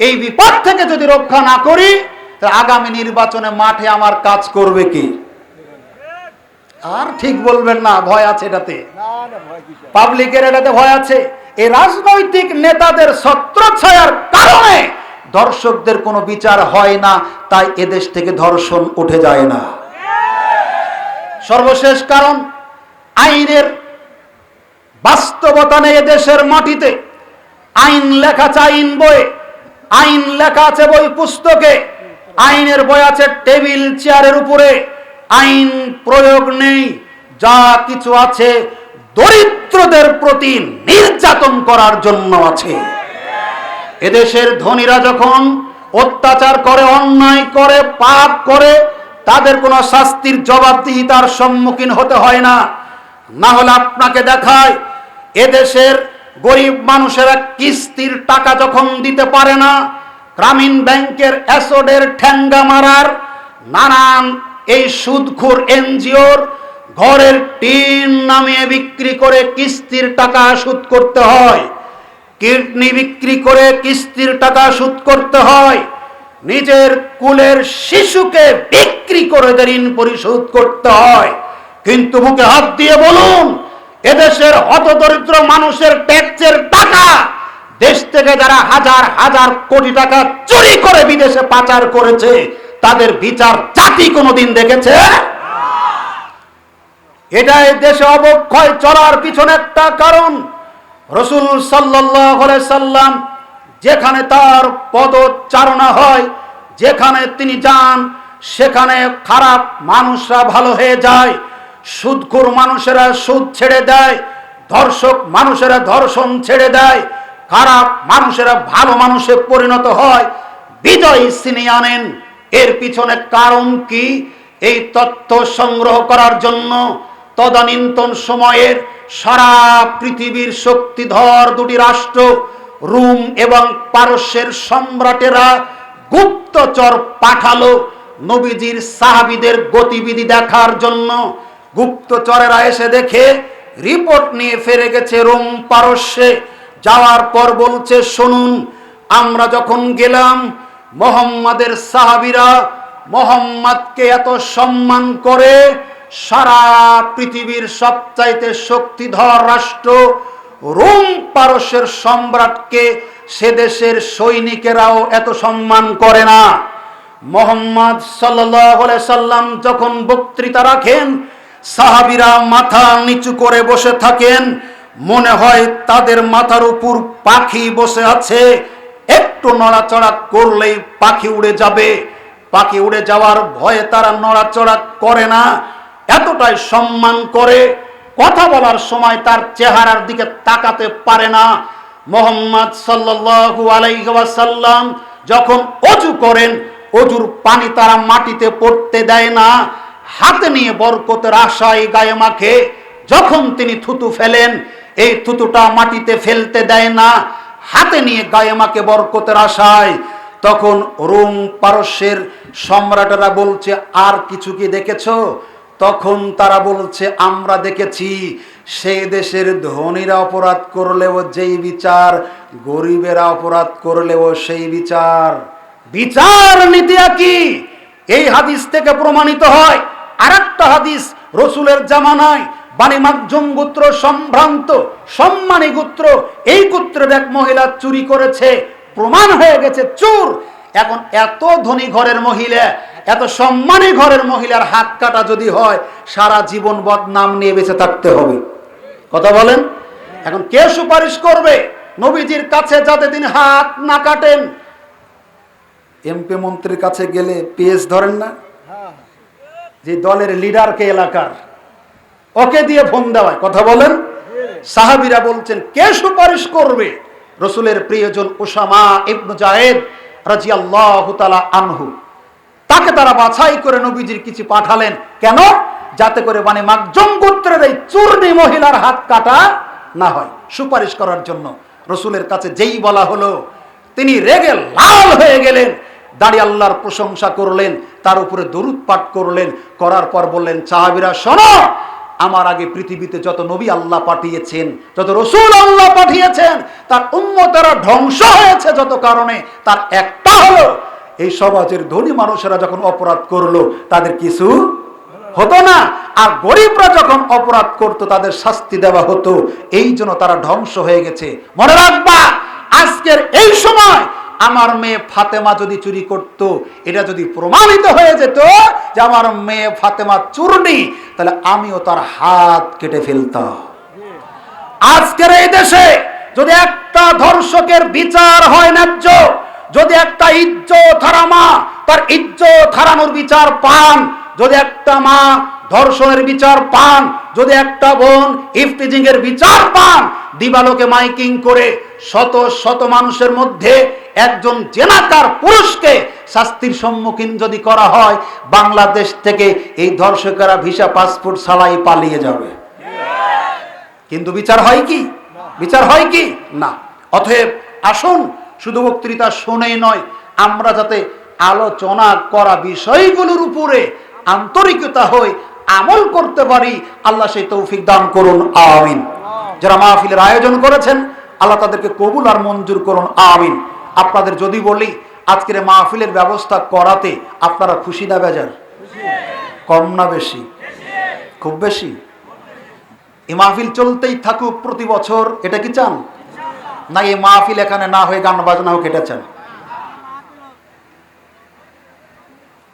এই বিপদ থেকে যদি রক্ষা না করি, তাহলে আগামী নির্বাচনে মাঠে আমার কাজ করবে কি? আর ঠিক বলবেন না, ভয় আছে এটাতে, পাবলিকের এটাতে ভয় আছে। এই রাজনৈতিক নেতাদের ছত্রছায়ার কারণে দর্শকদের কোনো বিচার হয় না, তাই এদেশ থেকে ধর্ষণ উঠে যায় না। সর্বশেষ কারণ, আইনের বাস্তবতা নেই দেশের মাটিতে। আইন লেখা আছে আইন বইয়ে, আইন লেখা আছে বই পুস্তকে, আইনের বই আছে টেবিল চেয়ারের উপরে, আইন প্রয়োগ নেই। যা কিছু আছে দরিদ্রদের প্রতি নির্যাতন করার জন্য আছে। এদেশের ধনীরা যখন অত্যাচার করে, অন্যায় করে, পাপ করে, তাদের কোনো শাস্তির জবাবদিহিতার সম্মুখীন হতে হয় না। না হলে আপনাকে দেখায়, এদেশের গরিব মানুষেরা কিস্তির টাকা যখন দিতে পারে না, গ্রামীণ ব্যাংকের অ্যাসোডের ঠ্যাঙ্গা মারার নানান এই সুদখোর এনজিওর ঘরের টিন নামিয়ে বিক্রি করে কিস্তির টাকা সুদ করতে হয়, কিডনি বিক্রি করে কিস্তির টাকা সুদ করতে হয়, নিজের কুলের শিশুকে বিক্রি করে ঋণ পরিশোধ করতে হয়। কিন্তু মুখে হাত দিয়ে বলুন, এদেশের হতদরিদ্র মানুষের ট্যাক্সের টাকা দেশ থেকে যারা হাজার হাজার কোটি টাকা চুরি করে বিদেশে পাচার করেছে, তাদের বিচার জাতি কোনোদিন দেখেছে? এটাই দেশে অবক্ষয় চলার পিছনে একটা কারণ। রাসূল সাল্লাল্লাহু আলাইহি সাল্লাম যেখানে তার পদচারণা হয়, যেখানে তিনি যান, সেখানে খারাপ মানুষরা ভালো হয়ে যায়, সুদখোর মানুষেরা সুদ ছেড়ে দেয়, ধর্ষক মানুষেরা ধর্ষণ ছেড়ে দেয়, খারাপ মানুষেরা ভালো মানুষে পরিণত হয়, বিজয় ছিনিয়ে আনেন। এর পিছনে কারণ কি? এই তথ্য সংগ্রহ করার জন্য তদানীন্তন সময়ের সারা পৃথিবীর শক্তিধর দুটি রাষ্ট্র রোম এবং পারস্যের সম্রাটেরা গুপ্তচর পাঠালো নবীজির সাহাবীদের গতিবিধি দেখার জন্য। গুপ্তচরেরা এসে দেখে রিপোর্ট নিয়ে ফিরে গেছে রোম পারস্যে। যাওয়ার পর বলছে, শুনুন, আমরা যখন গেলাম, মুহাম্মাদের সাহাবীরা মুহাম্মাদকে এত সম্মান করে, সারা পৃথিবীর সবচাইতে শক্তিধর রাষ্ট্র রোম পারস্যের সম্রাটকে সে দেশের সৈনিকেরাও এত সম্মান করে না। মুহাম্মদ সাল্লাল্লাহু আলাইহি সাল্লাম যখন বক্তৃতা রাখেন, সাহাবীরা মাথা নিচু করে বসে থাকেন, মনে হয় তাদের মাথার উপর পাখি বসে আছে, একটু নড়াচড়া করলেই পাখি উড়ে যাবে। পাখি উড়ে যাওয়ার ভয়ে তারা নড়াচড়া করে না, এতটাই সম্মান করে। কথা বলার সময় তার চেহারার দিকে তাকাতে পারে না। মুহাম্মদ সাল্লাল্লাহু আলাইহি ওয়াসাল্লাম যখন ওযু করেন, ওযুর পানি তারা মাটিতে পড়তে দেয় না, হাতে নিয়ে বরকতের আশায় গায়ে মাখে। যখন তিনি থুতু ফেলেন, এই থুতুটা মাটিতে ফেলতে দেয় না, হাতে নিয়ে গায়ে মাখে বরকতের আশায়। তখন রোম পারস্যের সম্রাটেরা বলছে, আর কিছু কি দেখেছো? তখন তারা বলছে, আমরা দেখেছি সেই দেশের ধনীরা অপরাধ করলেও যেই বিচার, গরিবেরা অপরাধ করলেও সেই বিচার। বিচার নীতি কি? এই হাদিস থেকে প্রমাণিত হয়। আরেকটা হাদিস, রাসূলের জামানায় বানি মাখজুম গোত্র সম্ভ্রান্ত সম্মানী গোত্র, এই গোত্রের এক মহিলা চুরি করেছে, প্রমাণ হয়ে গেছে চোর। এখন এত ধনী ঘরের মহিলা, এত সম্মানী ঘরের মহিলার হাত কাটা যদি হয়, সারা জীবন বদনাম নিয়ে বেঁচে থাকতে হবে। কথা বলেন? এখন কে সুপারিশ করবে নবীজির কাছে যাতে তিনি হাত না কাটেন? এমপি মন্ত্রীর কাছে গেলে পেজ ধরেন না, যে দলের লিডারকে এলাকার, ওকে দিয়ে ফোন দেওয়ায়। কথা বলেন? সাহাবীরা বলছেন, কে সুপারিশ করবে? রাসূলের প্রিয়জন উসামা ইবনে যায়েদ রাদিয়াল্লাহু তাআলা আনহু, তাকে তারা বাছাই করে নবীজির কিছু পাঠালেন। কেন? যাতে করে বানি মাখজুম গোত্রের এই চূর্ণী মহিলার হাত কাটা না হয়, সুপারিশ করার জন্য। রাসূলের কাছে যেই বলা হলো, তিনি রেগে লাল হয়ে গেলেন, দাঁড়িয়ে আল্লাহর প্রশংসা করলেন, তার উপরে দরুদ পাঠ করলেন। করার পর বললেন, সাহাবীরা শোনো, আমার আগে পৃথিবীতে যত নবী আল্লাহ পাঠিয়েছেন, যত রাসূল আল্লাহ পাঠিয়েছেন, তার উম্মতেরা ধ্বংস হয়েছে যত কারণে, তার একটা হলো এই সমাজের ধনী মানুষেরা যখন অপরাধ করলো তাদের কিছু হতো না, আর গরিবরা যখন অপরাধ করতো তাদের শাস্তি দেওয়া হতো। এই জন্য তারা ধ্বংস হয়ে গেছে। মনে রাখবা, আজকের এই সময় আমার মেয়ে ফাতেমা যদি চুরি করত, এটা যদি প্রমাণিত হয়ে যেত যে আমার মেয়ে ফাতেমা চুরনি, তাহলে আমিও তার হাত কেটে ফেলতাম। আজকের এই দেশে যদি একটা ধর্ষকের বিচার হয় ন্যায্য, যদি একটা ইজ্জত হারা মা তার ইজ্জত হারানোর বিচার পান, যদি একটা মা ধর্ষণের বিচার পান, যদি একটা বোন ইফটিজিং এর বিচার পান, দিবালোকে মাইকিং করে শত শত মানুষের মধ্যে একজন জেনাকার পুরুষকে শাস্তির সম্মুখীন যদি করা হয়, বাংলাদেশ থেকে এই ধর্ষকেরা ভিসা পাসপোর্ট ছাড়াই পালিয়ে যাবে। কিন্তু বিচার হয় কি? বিচার হয় কি? না। অতএব আসুন, শুধু বক্তৃতা শুনেই নয়, আমরা যাতে আলোচনা করা বিষয়গুলোর উপরে আন্তরিকতা হয়ে আমল করতে পারি, আল্লাহ সেই তৌফিক দান করুন, আমিন। যারা মাহফিলের আয়োজন করেছেন, আল্লাহ তাদেরকে কবুল আর মঞ্জুর করুন, আমিন। আপনাদের যদি বলি আজকের মাহফিলের ব্যবস্থা করাতে আপনারা খুশি না বেজার? কম না বেশি? খুব বেশি। এই মাহফিল চলতেই থাকুক প্রতি বছর, এটা কি চান? না এই মাহফিল এখানে না হয়ে গান বাজনা হোক, এটা চান?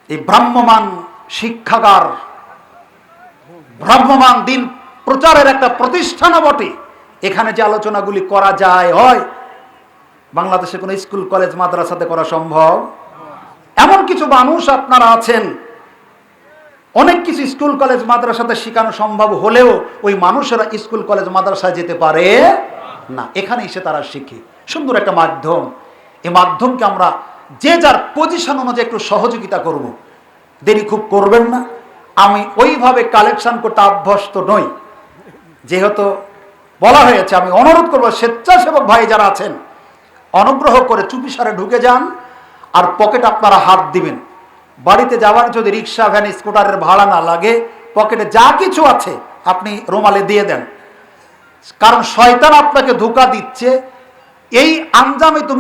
এই ভ্রাম্যমান শিক্ষাগার, ভ্রাম্যমান দিন প্রচারের একটা প্রতিষ্ঠানও বটে। এখানে যে আলোচনাগুলি করা যায়, হয় বাংলাদেশে কোনো স্কুল কলেজ মাদ্রাসাতে করা সম্ভব? এমন কিছু মানুষ আপনারা আছেন, অনেক কিছু স্কুল কলেজ মাদ্রাসাতে শেখানো সম্ভব হলেও ওই মানুষেরা স্কুল কলেজ মাদ্রাসায় যেতে পারে না। এখানে এসে তারা শিখে। সুন্দর একটা মাধ্যম। এই মাধ্যমকে আমরা যে যার পজিশন অনুযায়ী একটু সহযোগিতা করব। দেরি খুব করবেন না। আমি ওইভাবে কালেকশন করতে অভ্যস্ত নই, যেহেতু বলা হয়েছে। আমি অনুরোধ করবো স্বেচ্ছাসেবক ভাই যারা আছেন, অনুগ্রহ করে চুপিসারে ঢুকে যান আর পকেট আপনারা হাত দিবেন। বাড়িতে যাওয়ার যদি রিক্সা ভ্যান স্কুটারের ভাড়া না লাগে, পকেটে যা কিছু আছে আপনি রুমালে দিয়ে দেন। কারণ শয়তান আপনাকে ধোঁকা দিচ্ছে, এই আঞ্জামে তুমি